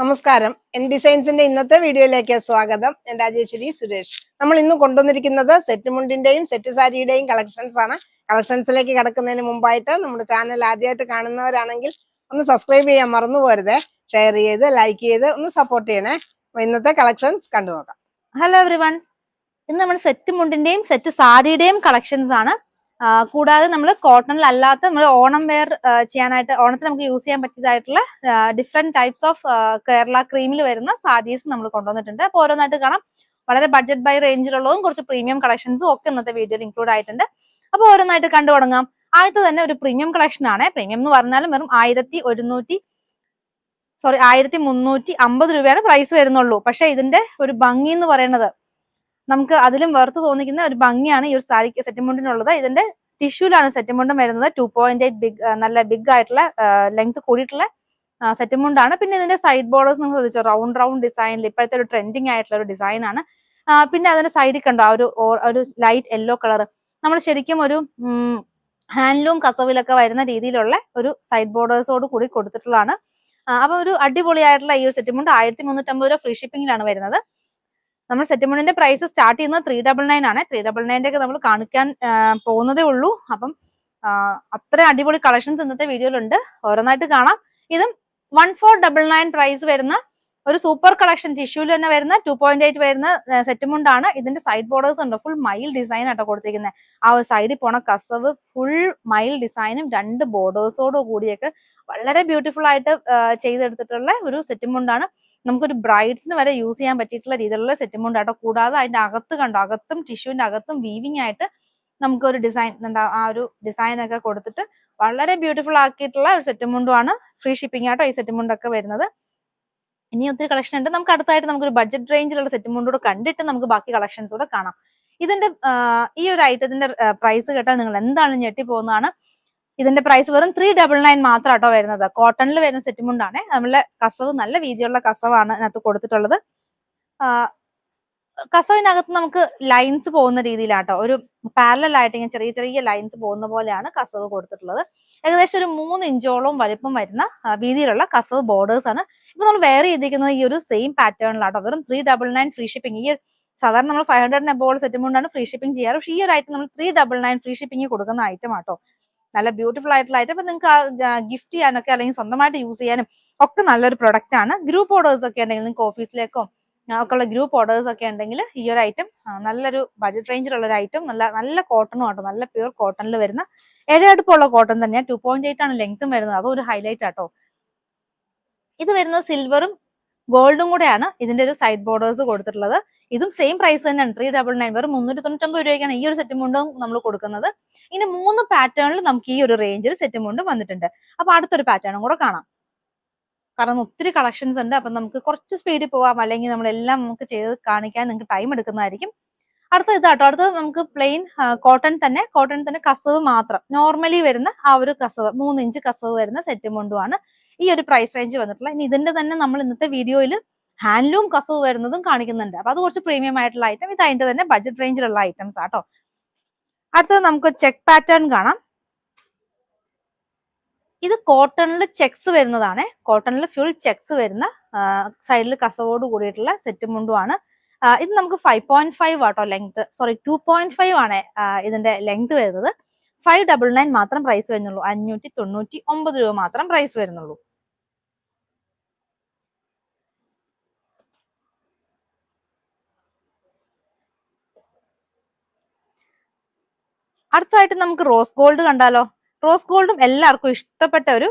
നമസ്കാരം. എൻ ഡിസൈൻസിന്റെ ഇന്നത്തെ വീഡിയോയിലേക്ക് സ്വാഗതം. ഞാൻ രാജേശ്വരി സുരേഷ്. നമ്മൾ ഇന്ന് കൊണ്ടുവന്നിരിക്കുന്നത് സെറ്റ് മുണ്ടിന്റെയും സെറ്റ് സാരിയുടെയും കളക്ഷൻസ് ആണ്. കളക്ഷൻസിലേക്ക് കടക്കുന്നതിന് മുമ്പായിട്ട് നമ്മുടെ ചാനൽ ആദ്യമായിട്ട് കാണുന്നവരാണെങ്കിൽ ഒന്ന് സബ്സ്ക്രൈബ് ചെയ്യാൻ മറന്നു പോരുതേ. ഷെയർ ചെയ്ത് ലൈക്ക് ചെയ്ത് ഒന്ന് സപ്പോർട്ട് ചെയ്യണേ. ഇന്നത്തെ കളക്ഷൻസ് കണ്ടു നോക്കാം. ഹലോ എവ്രിവൺ, ഇന്ന് നമ്മൾ സെറ്റ് മുണ്ടിന്റെയും സെറ്റ് സാരിയുടെയും കളക്ഷൻസ് ആണ്. കൂടാതെ നമ്മൾ കോട്ടണിലല്ലാത്ത നമ്മൾ ഓണം വെയർ ചെയ്യാനായിട്ട് ഓണത്തിന് നമുക്ക് യൂസ് ചെയ്യാൻ പറ്റിയതായിട്ടുള്ള ഡിഫറെന്റ് ടൈപ്സ് ഓഫ് കേരള ക്രീമിൽ വരുന്ന സാരീസ് നമ്മൾ കൊണ്ടുവന്നിട്ടുണ്ട്. അപ്പോൾ ഓരോന്നായിട്ട് കാണാം. വളരെ ബഡ്ജറ്റ് ബൈ റേഞ്ചിലുള്ളതും കുറച്ച് പ്രീമിയം കളക്ഷൻസും ഒക്കെ ഇന്നത്തെ വീഡിയോയിൽ ഇൻക്ലൂഡ് ആയിട്ടുണ്ട്. അപ്പോൾ ഓരോന്നായിട്ട് കണ്ടു തുടങ്ങാം. ആദ്യത്തെ തന്നെ ഒരു പ്രീമിയം കളക്ഷൻ ആണ്. പ്രീമിയം എന്ന് പറഞ്ഞാലും വെറും 1350 രൂപയാണ് പ്രൈസ് വരുന്നുള്ളൂ. പക്ഷെ ഇതിന്റെ ഒരു ഭംഗി എന്ന് പറയുന്നത് നമുക്ക് അതിലും വേർത്ത് തോന്നിക്കുന്ന ഒരു ഭംഗിയാണ് ഈ ഒരു സാരിക്ക് സെറ്റുമുണ്ടിനുള്ളത്. ഇതിന്റെ ടിഷ്യൂലാണ് സെറ്റുമുണ്ടും വരുന്നത്. 2.8 നല്ല ബിഗ് ആയിട്ടുള്ള ലെങ്ത് കൂടിയിട്ടുള്ള സെറ്റുമുണ്ടാണ്. പിന്നെ ഇതിന്റെ സൈഡ് ബോർഡേഴ്സ് നമ്മൾ ശ്രദ്ധിച്ചോ, റൗണ്ട് ഡിസൈനിൽ ഇപ്പോഴത്തെ ഒരു ട്രെൻഡിങ് ആയിട്ടുള്ള ഒരു ഡിസൈൻ ആണ്. പിന്നെ അതിന്റെ സൈഡിൽ കണ്ടോ ഒരു ലൈറ്റ് യെല്ലോ കളർ, നമ്മൾ ശരിക്കും ഒരു ഹാൻഡ്ലൂം കസവിലൊക്കെ വരുന്ന രീതിയിലുള്ള ഒരു സൈഡ് ബോർഡേഴ്സോട് കൂടി കൊടുത്തിട്ടുള്ളതാണ്. അപ്പൊ ഒരു അടിപൊളിയായിട്ടുള്ള ഈ ഒരു സെറ്റുമുണ്ട് 1350 രൂപ ഫ്രീ ഷിപ്പിംഗിലാണ് വരുന്നത്. നമ്മൾ സെറ്റുമുണ്ടിന്റെ പ്രൈസ് സ്റ്റാർട്ട് ചെയ്യുന്നത് 399 ആണ്. 399 ഒക്കെ നമ്മൾ കാണിക്കാൻ പോകുന്നതേ ഉള്ളൂ. അപ്പം അത്ര അടിപൊളി കളക്ഷൻസ് ഇന്നത്തെ വീഡിയോയിലുണ്ട്. ഓരോന്നായിട്ട് കാണാം. ഇതും 1499 പ്രൈസ് വരുന്ന ഒരു സൂപ്പർ കളക്ഷൻ ടിഷ്യൂല് തന്നെ വരുന്ന 2.8 വരുന്ന സെറ്റുമുണ്ടാണ്. ഇതിന്റെ സൈഡ് ബോർഡേഴ്സ് ഉണ്ട്. ഫുൾ മൈൽ ഡിസൈൻ ആട്ടോ കൊടുത്തിരിക്കുന്നത്. ആ ഒരു സൈഡിൽ പോണ കസവ് ഫുൾ മൈൽ ഡിസൈനും 2 ബോർഡേഴ്സോട് കൂടിയൊക്കെ വളരെ ബ്യൂട്ടിഫുൾ ആയിട്ട് ചെയ്തെടുത്തിട്ടുള്ള ഒരു സെറ്റുമുണ്ടാണ്. നമുക്കൊരു ബ്രൈഡ്സിന് വരെ യൂസ് ചെയ്യാൻ പറ്റിയിട്ടുള്ള രീതിയിലുള്ള സെറ്റുമുണ്ട് കേട്ടോ. കൂടാതെ അതിന്റെ അകത്ത് കണ്ടോ, അകത്തും ടിഷ്യൂവിന്റെ അകത്തും വീവിംഗ് ആയിട്ട് നമുക്കൊരു ഡിസൈൻ ആ ഒരു ഡിസൈൻ ഒക്കെ കൊടുത്തിട്ട് വളരെ ബ്യൂട്ടിഫുൾ ആക്കിയിട്ടുള്ള ഒരു സെറ്റുമുണ്ടുമാണ്. ഫ്രീ ഷിപ്പിംഗ് ആട്ടോ ഈ സെറ്റുമുണ്ടൊക്കെ വരുന്നത്. ഇനി ഒത്തിരി കളക്ഷൻ ഉണ്ട്. നമുക്ക് അടുത്തായിട്ട് നമുക്കൊരു ബഡ്ജറ്റ് റേഞ്ചിലുള്ള സെറ്റുമുണ്ടൂടെ കണ്ടിട്ട് നമുക്ക് ബാക്കി കളക്ഷൻസ് കൂടെ കാണാം. ഇതിന്റെ ഈ ഒരു ഐറ്റത്തിന്റെ പ്രൈസ് കേട്ടാൽ നിങ്ങൾ എന്താണെന്ന് ഞെട്ടി പോകുന്നതാണ്. ഇതിന്റെ പ്രൈസ് വെറും 399 മാത്രം കേട്ടോ വരുന്നത്. കോട്ടണിൽ വരുന്ന സെറ്റുമുണ്ടാണ്. നമ്മളെ കസവ് നല്ല വീതിയുള്ള കസവാണ് ഇതിനകത്ത് കൊടുത്തിട്ടുള്ളത്. കസവിനകത്ത് നമുക്ക് ലൈൻസ് പോകുന്ന രീതിയിലാട്ടോ, ഒരു പാരലൽ ആയിട്ട് ഇങ്ങനെ ചെറിയ ചെറിയ ലൈൻസ് പോകുന്ന പോലെയാണ് കസവ് കൊടുത്തിട്ടുള്ളത്. ഏകദേശം ഒരു 3 ഇഞ്ചോളം വലിപ്പം വരുന്ന വീതിയിലുള്ള കസവ് ബോർഡേഴ്സ് ആണ്. ഇപ്പൊ നമ്മൾ വെയർ ചെയ്തിരിക്കുന്നത് ഈ ഒരു സെയിം പാറ്റേണിലാട്ടോ. വെറും 399 ഫ്രീ ഷിപ്പിംഗ്. ഈ സാധാരണ നമ്മൾ 500 എബോൾ സെറ്റുമുണ്ടാണ് ഫ്രീ ഷിപ്പിംഗ് ചെയ്യാറ്. പക്ഷേ ഈ ഒരു ഐറ്റം നമ്മൾ 399 ഫ്രീ ഷിപ്പിംഗ് കൊടുക്കുന്ന ഐറ്റം ആട്ടോ. നല്ല ബ്യൂട്ടിഫുൾ ആയിട്ടുള്ള ഐറ്റം. അപ്പൊ നിങ്ങൾക്ക് ഗിഫ്റ്റ് ചെയ്യാനൊക്കെ അല്ലെങ്കിൽ സ്വന്തമായിട്ട് യൂസ് ചെയ്യാനും ഒക്കെ നല്ലൊരു പ്രൊഡക്റ്റ് ആണ്. ഗ്രൂപ്പ് ഓർഡേഴ്സ് ഒക്കെ ഉണ്ടെങ്കിൽ നിങ്ങൾക്ക് ഓഫീസിലേക്കോ ഒക്കെ ഉള്ള ഗ്രൂപ്പ് ഓർഡേഴ്സ് ഒക്കെ ഉണ്ടെങ്കിൽ ഈ ഒരു ഐറ്റം നല്ലൊരു ബഡ്ജറ്റ് റേഞ്ചിലുള്ള ഒരു ഐറ്റം. നല്ല കോട്ടണും ആട്ടോ. നല്ല പ്യൂർ കോട്ടണിൽ വരുന്ന ഇഴയടുപ്പുള്ള കോട്ടൺ തന്നെയാണ്. 2.8 ആണ് ലെങ്ത്തും വരുന്നത്. അതും ഒരു ഹൈലൈറ്റ് ആട്ടോ. ഇത് വരുന്നത് സിൽവറും ഗോൾഡും കൂടെയാണ് ഇതിന്റെ ഒരു സൈഡ് ബോർഡേഴ്സ് കൊടുത്തിട്ടുള്ളത്. ഇതും സെയിം പ്രൈസ് തന്നെയാണ്. 399 വെറും 399 രൂപയ്ക്കാണ് ഈ ഒരു സെറ്റുമുണ്ടും നമ്മൾ കൊടുക്കുന്നത്. ഇനി 3 പാറ്റേണിൽ നമുക്ക് ഈ ഒരു റേഞ്ചിൽ സെറ്റുമുണ്ടും വന്നിട്ടുണ്ട്. അപ്പൊ അടുത്തൊരു പാറ്റേണും കൂടെ കാണാം. കാരണം ഒത്തിരി കളക്ഷൻസ് ഉണ്ട്. അപ്പൊ നമുക്ക് കുറച്ച് സ്പീഡിൽ പോവാം, അല്ലെങ്കിൽ നമ്മളെല്ലാം നമുക്ക് ചെയ്ത് കാണിക്കാൻ നിങ്ങൾക്ക് ടൈം എടുക്കുന്നതായിരിക്കും. അടുത്ത ഇതാട്ടോ. അടുത്തത് നമുക്ക് പ്ലെയിൻ കോട്ടൺ തന്നെ കസവ് മാത്രം നോർമലി വരുന്ന ആ ഒരു കസവ് 3 ഇഞ്ച് കസവ് വരുന്ന സെറ്റുമുണ്ടുമാണ് ഈ ഒരു പ്രൈസ് റേഞ്ച് വന്നിട്ടുള്ള. ഇനി ഇതിന്റെ തന്നെ നമ്മൾ ഇന്നത്തെ വീഡിയോയിൽ ഹാൻഡ്ലൂം കസവ് വരുന്നതും കാണിക്കുന്നുണ്ട്. അപ്പൊ അത് കുറച്ച് പ്രീമിയം ആയിട്ടുള്ള ഐറ്റം. ഇത് അതിന്റെ തന്നെ ബഡ്ജറ്റ് റേഞ്ചിലുള്ള ഐറ്റംസ് ആട്ടോ. അടുത്തത് നമുക്ക് ചെക്ക് പാറ്റേൺ കാണാം. ഇത് കോട്ടണിൽ ചെക്സ് വരുന്നതാണ്. കോട്ടണിൽ ഫുൾ ചെക്സ് വരുന്ന സൈഡിൽ കസവോട് കൂടിയിട്ടുള്ള സെറ്റുമുണ്ടുമാണ്. ഇത് നമുക്ക് 5.5 ആട്ടോ ലെങ്ത്. 2.5 ആണ് ഇതിന്റെ ലെങ്ത് വരുന്നത്. 599 മാത്രം പ്രൈസ് വരുന്നുള്ളൂ. 599 രൂപ മാത്രം പ്രൈസ് വരുന്നുള്ളൂ. അടുത്തതായിട്ട് നമുക്ക് റോസ് ഗോൾഡ് കണ്ടാലോ. റോസ് ഗോൾഡും എല്ലാവർക്കും ഇഷ്ടപ്പെട്ട ഒരു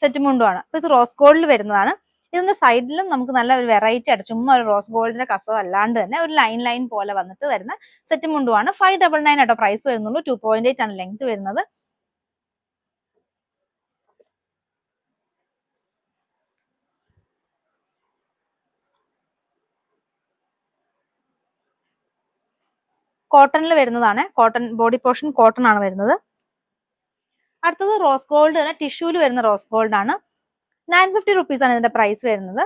സെറ്റുമുണ്ടുമാണ്. അപ്പൊ ഇത് റോസ് ഗോൾഡിൽ വരുന്നതാണ്. ഇതിന്റെ സൈഡിലും നമുക്ക് നല്ല ഒരു വെറൈറ്റി ആയിട്ട് ചുമ്മാ ഒരു റോസ് ഗോൾഡിന്റെ കസവ് അല്ലാണ്ട് തന്നെ ഒരു ലൈൻ പോലെ വന്നിട്ട് വരുന്ന സെറ്റുമുണ്ടുമാണ്. 599 ആട്ടോ പ്രൈസ് വരുന്നുള്ളൂ. 2.8 ആണ് ലെങ്ത് വരുന്നത്. കോട്ടണിൽ വരുന്നതാണ്. കോട്ടൺ ബോഡി പോർഷൻ കോട്ടൺ ആണ് വരുന്നത്. അടുത്തത് റോസ് ഗോൾഡ് തന്നെ ടിഷ്യൂല് വരുന്ന റോസ് ഗോൾഡ് ആണ്. 950 റുപ്പീസ് ആണ് ഇതിന്റെ പ്രൈസ് വരുന്നത്.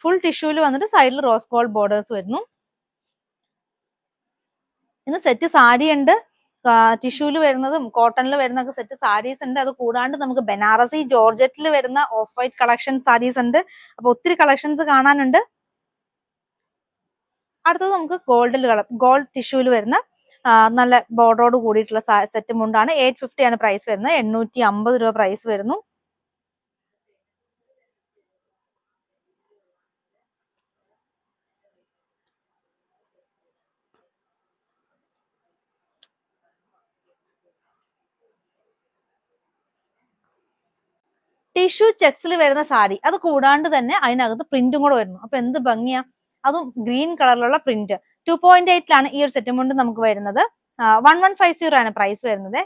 ഫുൾ ടിഷ്യൂല് വന്നിട്ട് സൈഡിൽ റോസ് ഗോൾഡ് ബോർഡേഴ്സ് വരുന്നു. ഇന്ന് സെറ്റ് സാരി ഉണ്ട്, ടിഷ്യൂല് വരുന്നതും കോട്ടണിൽ വരുന്ന സെറ്റ് സാരീസ് ഉണ്ട്. അത് കൂടാണ്ട് നമുക്ക് ബനാറസി ജോർജറ്റിൽ വരുന്ന ഓഫ് വൈറ്റ് കളക്ഷൻ സാരീസ് ഉണ്ട്. അപ്പൊ ഒത്തിരി കളക്ഷൻസ് കാണാനുണ്ട്. അടുത്തത് നമുക്ക് ഗോൾഡ് ടിഷ്യൂല് വരുന്ന നല്ല ബോർഡറോട് കൂടിയിട്ടുള്ള സെറ്റ് മുണ്ടാണ്. 850 ആണ് പ്രൈസ് വരുന്നത്. 850 രൂപ പ്രൈസ് വരുന്നു. ടിഷ്യൂ ചെക്സിൽ വരുന്ന സാരി, അത് കൂടാണ്ട് തന്നെ അതിനകത്ത് പ്രിന്റും കൂടെ വരുന്നു. അപ്പൊ എന്ത് ഭംഗിയാ, അതും ഗ്രീൻ കളറിലുള്ള പ്രിന്റ്. 2.8 ഈ ഒരു സെറ്റും കൊണ്ട് നമുക്ക് വരുന്നത്. 1150 ആണ് പ്രൈസ് വരുന്നത്.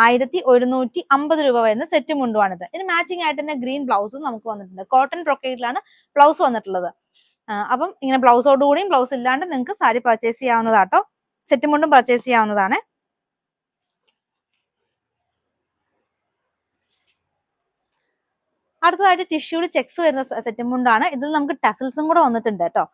1150 രൂപ വരുന്ന സെറ്റ് മുണ്ടുമാണിത്. ഇതിന് മാച്ചിങ് ആയിട്ട് തന്നെ ഗ്രീൻ ബ്ലൗസും നമുക്ക് വന്നിട്ടുണ്ട്. കോട്ടൺ ബ്രൊക്കേഡിലാണ് ബ്ലൗസ് വന്നിട്ടുള്ളത്. അപ്പം ഇങ്ങനെ ബ്ലൗസോട് കൂടിയും ബ്ലൗസ് ഇല്ലാണ്ട് നിങ്ങൾക്ക് സാരി പർച്ചേസ് ചെയ്യാവുന്നതാട്ടോ. സെറ്റ് മുണ്ടും പർച്ചേസ് ചെയ്യാവുന്നതാണ്. അടുത്തതായിട്ട് ടിഷ്യൂല് ചെക്സ് വരുന്ന സെറ്റ് മുണ്ടാണ്. ഇതിൽ നമുക്ക് ടസൽസും കൂടെ വന്നിട്ടുണ്ട് കേട്ടോ.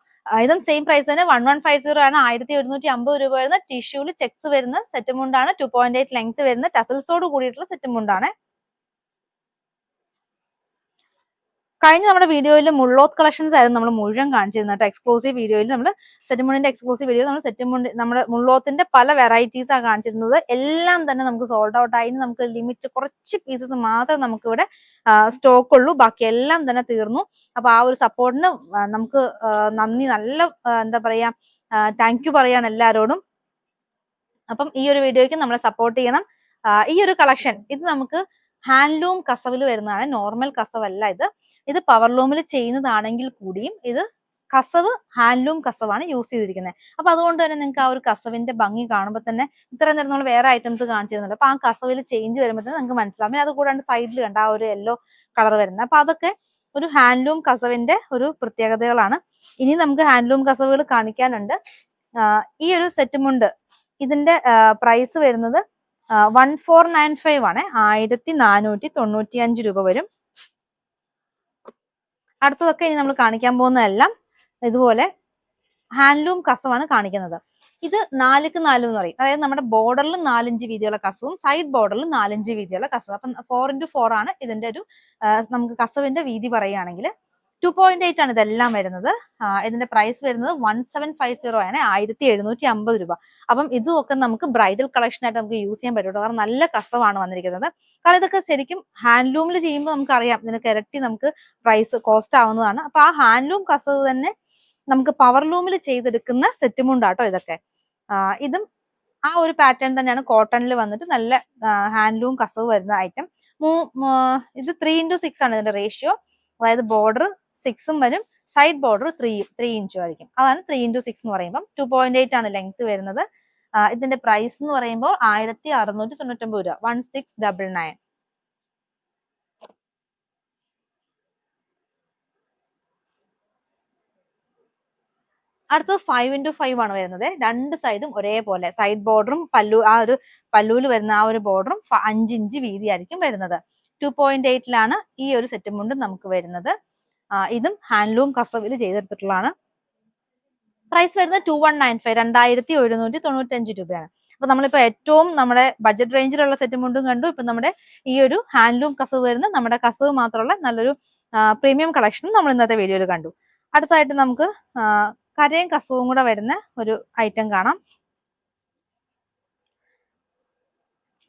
ഇതും സെയിം പ്രൈസ് തന്നെ 1150 ആണ്. 1150 രൂപ വരുന്ന ടിഷ്യൂല് ചെക്സ് വരുന്ന സെറ്റ് മുണ്ടാണ്. 2.8 ലെങ്ത് വരുന്ന ടസൽസോട് കൂടിയിട്ടുള്ള സെറ്റ് മുണ്ടാണ്. കഴിഞ്ഞ നമ്മുടെ വീഡിയോയിൽ മുള്ളോത്ത് കളക്ഷൻസ് ആയിരുന്നു നമ്മൾ മുഴുവൻ കാണിച്ചിരുന്നത് കേട്ടോ. എക്സ്ക്ലൂസീവ് വീഡിയോയിൽ നമ്മൾ സെറ്റ് മുണ്ടിന്റെ എക്സ്ക്ലൂസീവ് വീഡിയോ നമ്മൾ സെറ്റ് മുണ്ട് നമ്മുടെ മുള്ളോത്തിന്റെ പല വെറൈറ്റീസ് ആണ് കാണിച്ചിരുന്നത്. എല്ലാം തന്നെ നമുക്ക് സോൾഡ് ഔട്ട് ആയി. നമുക്ക് ലിമിറ്റ് കുറച്ച് പീസസ് മാത്രമേ നമുക്ക് ഇവിടെ സ്റ്റോക്ക് ഉള്ളൂ. ബാക്കി എല്ലാം തന്നെ തീർന്നു. അപ്പൊ ആ ഒരു സപ്പോർട്ടിന് നമുക്ക് നന്ദി, നല്ല എന്താ പറയാ, താങ്ക് യു പറയാണ് എല്ലാവരോടും. അപ്പം ഈ ഒരു വീഡിയോയ്ക്ക് നമ്മളെ സപ്പോർട്ട് ചെയ്യണം. ഈ ഒരു കളക്ഷൻ ഇത് നമുക്ക് ഹാൻഡ്ലൂം കസവിൽ വരുന്നതാണ്. നോർമൽ കസവല്ല ഇത്. ഇത് പവർലൂമിൽ ചെയ്യുന്നതാണെങ്കിൽ കൂടിയും ഇത് കസവ് ഹാൻഡ്ലൂം കസവാണ് യൂസ് ചെയ്തിരിക്കുന്നത്. അപ്പൊ അതുകൊണ്ട് തന്നെ നിങ്ങൾക്ക് ആ ഒരു കസവിന്റെ ഭംഗി കാണുമ്പോൾ തന്നെ ഇത്രയും നേരം നമ്മൾ വേറെ ഐറ്റംസ് കാണിച്ചിരുന്നുണ്ട്. അപ്പൊ ആ കസവിൽ ചേഞ്ച് വരുമ്പോൾ തന്നെ നിങ്ങൾക്ക് മനസ്സിലാവും. പിന്നെ അത് കൂടാണ്ട് സൈഡിൽ കണ്ട ആ ഒരു യെല്ലോ കളർ വരുന്നത്. അപ്പൊ അതൊക്കെ ഒരു ഹാൻഡ്ലൂം കസവിന്റെ ഒരു പ്രത്യേകതകളാണ്. ഇനി നമുക്ക് ഹാൻഡ്ലൂം കസവുകൾ കാണിക്കാനുണ്ട്. ഈ ഒരു സെറ്റ് മുണ്ട് ഇതിന്റെ പ്രൈസ് വരുന്നത് 1495 ആണ്. 1495 രൂപ വരും. അടുത്തതൊക്കെ ഇനി നമ്മൾ കാണിക്കാൻ പോകുന്നതെല്ലാം ഇതുപോലെ ഹാൻഡ്ലൂം കസവാണ് കാണിക്കുന്നത്. ഇത് 4x4 എന്ന് പറയും. അതായത് നമ്മുടെ ബോർഡറിൽ 4 ഇഞ്ച് വീതിയുള്ള കസവും സൈഡ് ബോർഡറിൽ 4 ഇഞ്ച് വീതിയുള്ള കസവും. അപ്പം 4x4 ആണ് ഇതിന്റെ ഒരു നമുക്ക് കസവിന്റെ വീതി പറയുകയാണെങ്കിൽ. 2.8 ആണ് ഇതെല്ലാം വരുന്നത്. ഇതിന്റെ പ്രൈസ് വരുന്നത് 1750 ആണ്. 1750 രൂപ. അപ്പം ഇതുമൊക്കെ നമുക്ക് ബ്രൈഡൽ കളക്ഷൻ ആയിട്ട് നമുക്ക് യൂസ് ചെയ്യാൻ പറ്റും. കാരണം നല്ല കസവാണ് വന്നിരിക്കുന്നത്. കാരണം ഇതൊക്കെ ശരിക്കും ഹാൻഡ്ലൂമിൽ ചെയ്യുമ്പോൾ നമുക്കറിയാം ഇതിനൊക്കെ ഇരട്ടി നമുക്ക് പ്രൈസ് കോസ്റ്റ് ആവുന്നതാണ്. അപ്പൊ ആ ഹാൻഡ്ലൂം കസവ് തന്നെ നമുക്ക് പവർലൂമിൽ ചെയ്തെടുക്കുന്ന സെറ്റും ഉണ്ടാട്ടോ ഇതൊക്കെ. ഇതും ആ ഒരു പാറ്റേൺ തന്നെയാണ്. കോട്ടണിൽ വന്നിട്ട് നല്ല ഹാൻഡ്ലൂം കസവ് വരുന്ന ഐറ്റം. ഇത് 3x6 ആണ് ഇതിന്റെ റേഷ്യോ. അതായത് ബോർഡർ 6 വരും, സൈഡ് ബോർഡർ 3 ഇഞ്ചും ആയിരിക്കും. അതാണ് 3x6 എന്ന് പറയുമ്പോൾ. 2.8 ആണ് ലെങ്ത് വരുന്നത്. ഇതിന്റെ പ്രൈസ് എന്ന് പറയുമ്പോൾ 1699 രൂപ. 1699. അടുത്തത് 5x5 ആണ് വരുന്നത്. രണ്ട് സൈഡും ഒരേപോലെ സൈഡ് ബോർഡറും ആ ഒരു പല്ലുവിൽ വരുന്ന ആ ഒരു ബോർഡറും 5 ഇഞ്ച് വീതി ആയിരിക്കും വരുന്നത്. 2.8 ഈ ഒരു സെറ്റും കൊണ്ട് നമുക്ക് വരുന്നത്. ഇതും ഹാൻഡ്ലൂം കസവിൽ ചെയ്തെടുത്തിട്ടുള്ളതാണ്. പ്രൈസ് വരുന്നത് 2195, 2795 രൂപയാണ്. അപ്പൊ നമ്മളിപ്പോ ഏറ്റവും നമ്മുടെ ബഡ്ജറ്റ് റേഞ്ചിലുള്ള സെറ്റും കൊണ്ടും കണ്ടു. ഇപ്പൊ നമ്മുടെ ഈ ഒരു ഹാൻഡ്ലൂം കസവ് വരുന്ന നമ്മുടെ കസവ് മാത്രമുള്ള നല്ലൊരു പ്രീമിയം കളക്ഷനും നമ്മൾ ഇന്നത്തെ വീഡിയോയിൽ കണ്ടു. അടുത്തായിട്ട് നമുക്ക് കരയും കസവും കൂടെ വരുന്ന ഒരു ഐറ്റം കാണാം.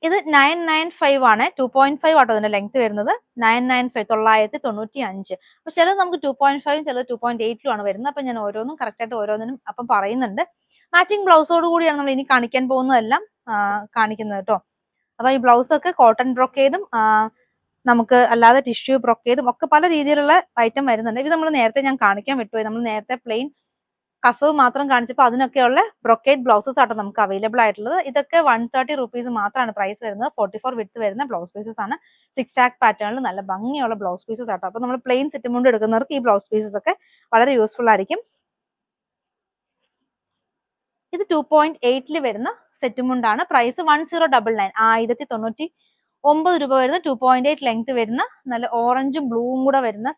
ഇത് 995 ആണ്. 2.5 ആട്ടോ ഇതിന്റെ ലെങ്ത് വരുന്നത്. 995, 995. അപ്പൊ ചിലത് നമുക്ക് 2.5 ചിലത് 2.8 ആണ് വരുന്നത്. അപ്പൊ ഞാൻ ഓരോന്നും കറക്റ്റ് ആയിട്ട് ഓരോന്നിനും അപ്പം പറയുന്നുണ്ട്. മാച്ചിങ് ബ്ലൗസോട് കൂടിയാണ് നമ്മൾ ഇനി കാണിക്കാൻ പോകുന്നതെല്ലാം കാണിക്കുന്നത് കേട്ടോ. അപ്പൊ ഈ ബ്ലൗസ് ഒക്കെ കോട്ടൺ ബ്രൊക്കേഡും നമുക്ക് അല്ലാതെ ടിഷ്യൂ ബ്രൊക്കേഡും ഒക്കെ പല രീതിയിലുള്ള ഐറ്റം വരുന്നുണ്ട്. ഇത് നമ്മൾ നേരത്തെ ഞാൻ കാണിക്കാൻ വിട്ടുപോയി. നമ്മൾ നേരത്തെ പ്ലെയിൻ കസവ് മാത്രം കാണിച്ചപ്പോൾ അതിനൊക്കെയുള്ള ബ്രൊക്കേഡ് ബ്ലൗസസ് ആട്ടോ നമുക്ക് അവൈലബിൾ ആയിട്ടുള്ളത്. ഇതൊക്കെ 130 റുപ്പീസ് മാത്രമാണ് പ്രൈസ് വരുന്നത്. 44 വിഡ്ത്ത് വരുന്ന ബ്ലൗസ് പീസസ് ആണ്. 6 ആക്ക് പാറ്റേണിൽ നല്ല ഭംഗിയുള്ള ബ്ലൗസ് പീസസ് ആട്ടോ. അപ്പൊ നമ്മൾ പ്ലെയിൻ സെറ്റ് മുണ്ട് എടുക്കുന്നവർക്ക് ഈ ബ്ലൗസ് പീസസ് ഒക്കെ വളരെ യൂസ്ഫുൾ ആയിരിക്കും. ഇത് 2.8 വരുന്ന സെറ്റ് മുണ്ടാണ്. പ്രൈസ് 1099, 1099 രൂപ വരുന്ന 2.8 ലെങ്ത് വരുന്ന നല്ല ഓറഞ്ചും ബ്ലൂവും കൂടെ വരുന്ന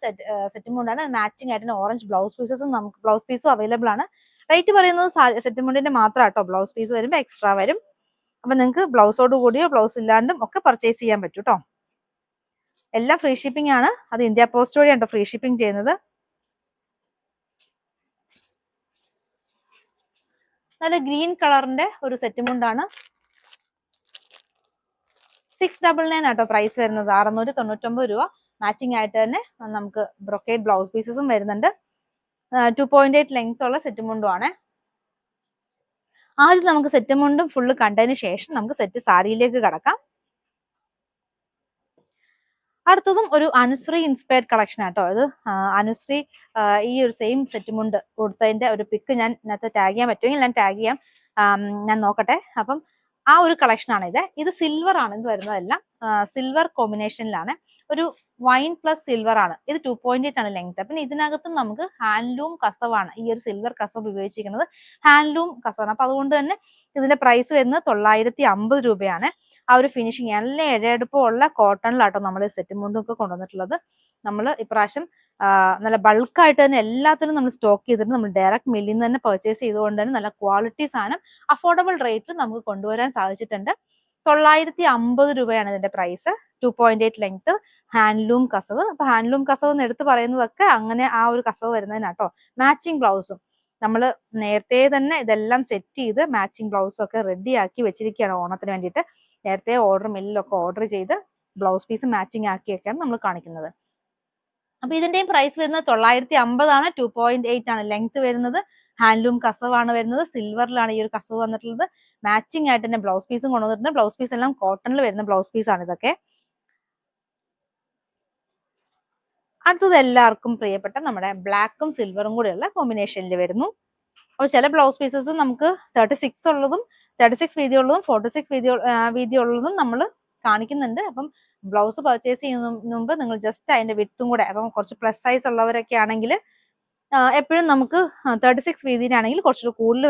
സെറ്റ് മുണ്ടാണ്. മാച്ചിങ് ആയിട്ട് ഓറഞ്ച് ബ്ലൗസ് പീസസും നമുക്ക് ബ്ലൗസ് പീസും അവൈലബിൾ ആണ്. റേറ്റ് പറയുന്നത് സെറ്റ് മുണ്ടിന്റെ മാത്രം കേട്ടോ. ബ്ലൗസ് പീസ് വരുമ്പോൾ എക്സ്ട്രാ വരും. അപ്പൊ നിങ്ങൾക്ക് ബ്ലൗസോട് കൂടിയോ ബ്ലൗസ് ഇല്ലാണ്ടും ഒക്കെ പർച്ചേസ് ചെയ്യാൻ പറ്റും കേട്ടോ. എല്ലാം ഫ്രീ ഷിപ്പിംഗ് ആണ്. അത് ഇന്ത്യ പോസ്റ്റ് വഴിയാണ് ഫ്രീ ഷിപ്പിംഗ് ചെയ്യുന്നത്. നല്ല ഗ്രീൻ കളറിന്റെ ഒരു സെറ്റ് മുണ്ടാണ്. 699 ആട്ടോ പ്രൈസ് വരുന്നത്. 699 രൂപ. മാച്ചിങ് ആയിട്ട് തന്നെ നമുക്ക് ബ്രൊക്കേഡ് ബ്ലൗസ് പീസസും വരുന്നുണ്ട്. 2.8 ലെങ്ത് ഉള്ള സെറ്റ് മുണ്ടും ആണ്. ആദ്യം നമുക്ക് സെറ്റ് മുണ്ടും ഫുള്ള് കണ്ടതിന് ശേഷം നമുക്ക് സെറ്റ് സാരിയിലേക്ക് കടക്കാം. അടുത്തതും ഒരു അനുശ്രീ ഇൻസ്പയർഡ് കളക്ഷൻ ആട്ടോ. ഇത് അനുശ്രീ ഈ ഒരു സെയിം സെറ്റ് മുണ്ട് കൊടുത്തതിന്റെ ഒരു പിക്ക് ഞാൻ ഇതിനകത്ത് ടാഗ് ചെയ്യാൻ പറ്റുമെങ്കിൽ ഞാൻ ടാഗ് ചെയ്യാം. ഞാൻ നോക്കട്ടെ. അപ്പം ആ ഒരു കളക്ഷൻ ആണ് ഇത്. ഇത് സിൽവർ ആണ് ഇത് വരുന്നതെല്ലാം. സിൽവർ കോമ്പിനേഷനിലാണ്. ഒരു വൈൻ പ്ലസ് സിൽവർ ആണ്. ഇത് 2.8 ആണ് ലെങ്ത്. പിന്നെ ഇതിനകത്തും നമുക്ക് ഹാൻഡ്ലൂം കസവാണ്. ഈ ഒരു സിൽവർ കസവ് ഉപയോഗിച്ചിരിക്കുന്നത് ഹാൻഡ്ലൂം കസവാണ്. അപ്പൊ അതുകൊണ്ട് തന്നെ ഇതിന്റെ പ്രൈസ് വരുന്നത് 950 രൂപയാണ്. ആ ഒരു ഫിനിഷിങ് നല്ല ഇഴയെടുപ്പമുള്ള കോട്ടണിലാട്ടോ നമ്മൾ സെറ്റ് മുണ്ടും ഒക്കെ കൊണ്ടുവന്നിട്ടുള്ളത്. നമ്മൾ ഇപ്രാവശ്യം നല്ല ബൾക്കായിട്ട് തന്നെ എല്ലാത്തിനും നമ്മൾ സ്റ്റോക്ക് ചെയ്തിട്ട് നമ്മൾ ഡയറക്റ്റ് മില്ലിൽ നിന്ന് തന്നെ പർച്ചേസ് ചെയ്തുകൊണ്ട് തന്നെ നല്ല ക്വാളിറ്റി സാധനം അഫോർഡബിൾ റേറ്റിൽ നമുക്ക് കൊണ്ടുവരാൻ സാധിച്ചിട്ടുണ്ട്. 950 രൂപയാണ് ഇതിന്റെ പ്രൈസ്. 2.8 ലെങ്ത് ഹാൻഡ്ലൂം കസവ്. അപ്പൊ ഹാൻഡ്ലൂം കസവ് എന്ന് എടുത്ത് പറയുന്നതൊക്കെ അങ്ങനെ ആ ഒരു കസവ് വരുന്നതിനാട്ടോ. മാച്ചിങ് ബ്ലൗസും നമ്മൾ നേരത്തെ തന്നെ ഇതെല്ലാം സെറ്റ് ചെയ്ത് മാച്ചിങ് ബ്ലൗസും ഒക്കെ റെഡി ആക്കി വെച്ചിരിക്കുകയാണ് ഓണത്തിന് വേണ്ടിയിട്ട്. നേരത്തെ മില്ലിലൊക്കെ ഓർഡർ ചെയ്ത് ബ്ലൗസ് പീസ് മാച്ചിങ് ആക്കിയൊക്കെയാണ് നമ്മൾ കാണിക്കുന്നത്. അപ്പൊ ഇതിന്റെയും പ്രൈസ് വരുന്നത് 950 ആണ്. 2.8 ആണ് ലെങ്ത് വരുന്നത്. ഹാൻഡ്ലൂം കസവാണ് വരുന്നത്. സിൽവറിലാണ് ഈ ഒരു കസവ് വന്നിട്ടുള്ളത്. മാച്ചിങ് ആയിട്ട് തന്നെ ബ്ലൗസ് പീസും കൊണ്ടുവന്നിട്ടുണ്ട്. ബ്ലൗസ് പീസ് എല്ലാം കോട്ടണിൽ വരുന്ന ബ്ലൗസ് പീസ് ആണ് ഇതൊക്കെ. അടുത്തത് എല്ലാവർക്കും പ്രിയപ്പെട്ട നമ്മുടെ ബ്ലാക്കും സിൽവറും കൂടെയുള്ള കോമ്പിനേഷനിൽ വരുന്നു. അപ്പോൾ ചില ബ്ലൗസ് പീസസ് നമുക്ക് 36 ഉള്ളതും 36 വീതി ഉള്ളതും 46 വീതി ഉള്ളതും നമ്മൾ കാണിക്കുന്നുണ്ട്. അപ്പം ബ്ലൗസ് പർച്ചേസ് ചെയ്യുന്നതിന് മുമ്പ് നിങ്ങൾ ജസ്റ്റ് അതിന്റെ വിത്തും കൂടെ, അപ്പം കുറച്ച് പ്ലസ് സൈസ് ഉള്ളവരൊക്കെ ആണെങ്കിൽ എപ്പോഴും നമുക്ക് 36 വീതിയിലാണെങ്കിൽ കുറച്ചുകൂടി കൂടുതൽ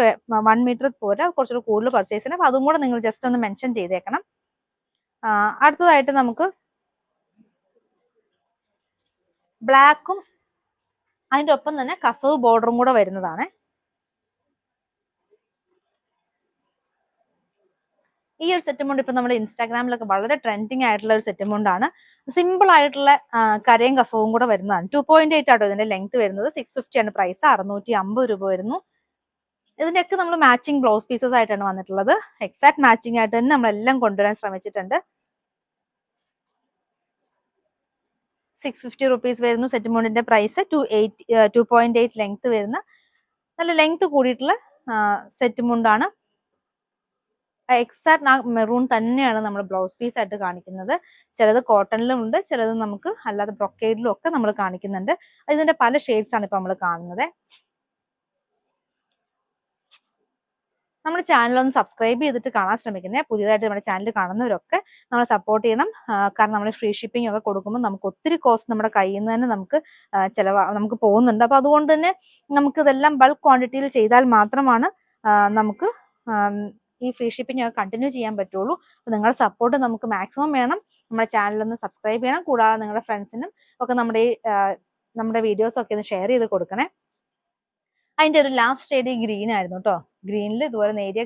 1 മീറ്റർ പോരാ, കുറച്ചുകൂടി കൂടുതൽ പർച്ചേസ് ചെയ്യണം. അപ്പൊ അതും കൂടെ നിങ്ങൾ ജസ്റ്റ് ഒന്ന് മെൻഷൻ ചെയ്തേക്കണം. അടുത്തതായിട്ട് നമുക്ക് ബ്ലാക്കും അതിന്റെ ഒപ്പം തന്നെ കസവ് ബോർഡറും കൂടെ വരുന്നതാണ്. ഈ ഒരു സെറ്റ് മുണ്ട് ഇപ്പൊ നമ്മുടെ ഇൻസ്റ്റാഗ്രാമിലൊക്കെ വളരെ ട്രെൻഡിങ് ആയിട്ടുള്ള ഒരു സെറ്റ് മുണ്ടാണ്. സിമ്പിൾ ആയിട്ടുള്ള കരയും കസവും കൂടെ വരുന്നതാണ്. 2.8 ആട്ടോ ഇതിന്റെ ലെങ്ത് വരുന്നത്. 650 ആണ് പ്രൈസ്. 650 രൂപ വരുന്നു. ഇതിന്റെയൊക്കെ നമ്മൾ മാച്ചിങ് ബ്ലൗസ് പീസസ് ആയിട്ടാണ് വന്നിട്ടുള്ളത്. എക്സാക്ട് മാച്ചിങ് ആയിട്ട് തന്നെ നമ്മളെല്ലാം കൊണ്ടുവരാൻ ശ്രമിച്ചിട്ടുണ്ട്. 650 റുപ്പീസ് വരുന്നു സെറ്റ് മുണ്ടിന്റെ പ്രൈസ്. 2.8 ലെങ്ത് വരുന്ന നല്ല ലെങ്ത് കൂടിയിട്ടുള്ള സെറ്റ് മുണ്ടാണ്. എക്സാക്ട് ആ മെറൂൺ തന്നെയാണ് നമ്മൾ ബ്ലൗസ് പീസ് ആയിട്ട് കാണിക്കുന്നത്. ചിലത് കോട്ടണിലും ഉണ്ട്, ചിലത് നമുക്ക് അല്ലാതെ ബ്രൊക്കേഡിലും ഒക്കെ നമ്മൾ കാണിക്കുന്നുണ്ട്. ഇതിന്റെ പല ഷെയ്ഡ്സ് ആണ് ഇപ്പൊ നമ്മൾ കാണുന്നത്. നമ്മുടെ ചാനൽ ഒന്ന് സബ്സ്ക്രൈബ് ചെയ്തിട്ട് കാണാൻ ശ്രമിക്കുന്നത്. പുതിയതായിട്ട് നമ്മുടെ ചാനൽ കാണുന്നവരൊക്കെ നമ്മൾ സപ്പോർട്ട് ചെയ്യണം. കാരണം നമ്മൾ ഫ്രീ ഷിപ്പിംഗ് ഒക്കെ കൊടുക്കുമ്പോൾ നമുക്ക് ഒത്തിരി കോസ്റ്റ് നമ്മുടെ കയ്യിൽ നിന്ന് തന്നെ നമുക്ക് പോകുന്നുണ്ട്. അപ്പൊ അതുകൊണ്ട് തന്നെ നമുക്ക് ഇതെല്ലാം ബൾക്ക് ക്വാണ്ടിറ്റിയിൽ ചെയ്താൽ മാത്രമാണ് നമുക്ക് ഈ ഫ്രീ ഷിപ്പിംഗ് ഒക്കെ കണ്ടിന്യൂ ചെയ്യാൻ പറ്റുള്ളൂ. അപ്പൊ നിങ്ങളുടെ സപ്പോർട്ട് നമുക്ക് മാക്സിമം വേണം. നമ്മുടെ ചാനൽ ഒന്ന് സബ്സ്ക്രൈബ് ചെയ്യണം. കൂടാതെ നിങ്ങളുടെ ഫ്രണ്ട്സിനും ഒക്കെ നമ്മുടെ വീഡിയോസ് ഒക്കെ ഒന്ന് ഷെയർ ചെയ്ത് കൊടുക്കണേ. അതിന്റെ ഒരു ലാസ്റ്റ് ഷെയ്ഡ് ഗ്രീൻ ആയിരുന്നു കേട്ടോ. ഗ്രീനിൽ ഇതുപോലെ നേരിയ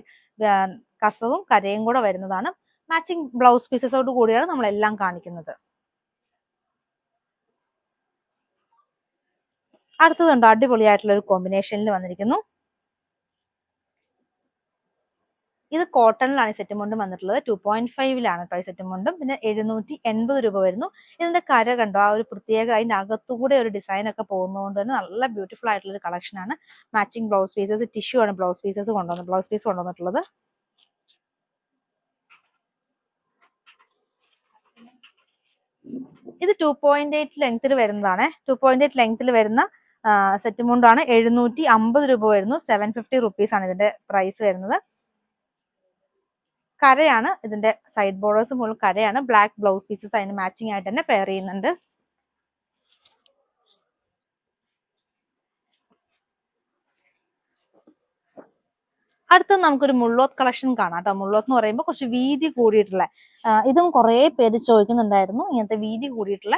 കസവും കരയും കൂടെ വരുന്നതാണ്. മാച്ചിങ് ബ്ലൗസ് പീസസോട് കൂടിയാണ് നമ്മളെല്ലാം കാണിക്കുന്നത്. അടുത്തതുണ്ടോ അടിപൊളിയായിട്ടുള്ള ഒരു കോമ്പിനേഷനിൽ വന്നിരിക്കുന്നു. ഇത് കോട്ടണിലാണ് സെറ്റ് മുണ്ടും വന്നിട്ടുള്ളത്. 2.5 കേട്ടോ ഈ സെറ്റ് മുണ്ടും. പിന്നെ 780 രൂപ വരുന്നു. ഇതിന്റെ കര കണ്ടോ, ആ ഒരു പ്രത്യേക അതിന്റെ അകത്തുകൂടെ ഒരു ഡിസൈൻ ഒക്കെ പോകുന്നതുകൊണ്ട് തന്നെ നല്ല ബ്യൂട്ടിഫുൾ ആയിട്ടുള്ള ഒരു കളക്ഷൻ ആണ്. മാച്ചിങ് ബ്ലൗസ് പീസസ്, ടിഷ്യൂ ആണ് ബ്ലൗസ് പീസ് കൊണ്ടുവന്നിട്ടുള്ളത്. ഇത് 2.8 ലെങ്ത്തിൽ വരുന്നതാണ്. 2.8 ലെങ്ത്തിൽ വരുന്ന സെറ്റ് മുണ്ടാണ്. 750 രൂപ വരുന്നു. 750 റുപ്പീസ് ആണ് ഇതിന്റെ പ്രൈസ് വരുന്നത്. കരയാണ് ഇതിന്റെ സൈഡ് ബോർഡേഴ്സ് മുഴുവൻ കരയാണ്. ബ്ലാക്ക് ബ്ലൗസ് പീസസ് അതിന് മാച്ചിങ് ആയിട്ട് തന്നെ പെയർ ചെയ്യുന്നുണ്ട്. അടുത്തത് നമുക്കൊരു മുള്ളോത്ത് കളക്ഷൻ കാണാം കേട്ടോ. മുള്ളോത്ത് എന്ന് പറയുമ്പോൾ കുറച്ച് വീതി കൂടിയിട്ടുള്ള, ഇതും കുറെ പേര് ചോദിക്കുന്നുണ്ടായിരുന്നു ഇങ്ങനത്തെ വീതി കൂടിയിട്ടുള്ള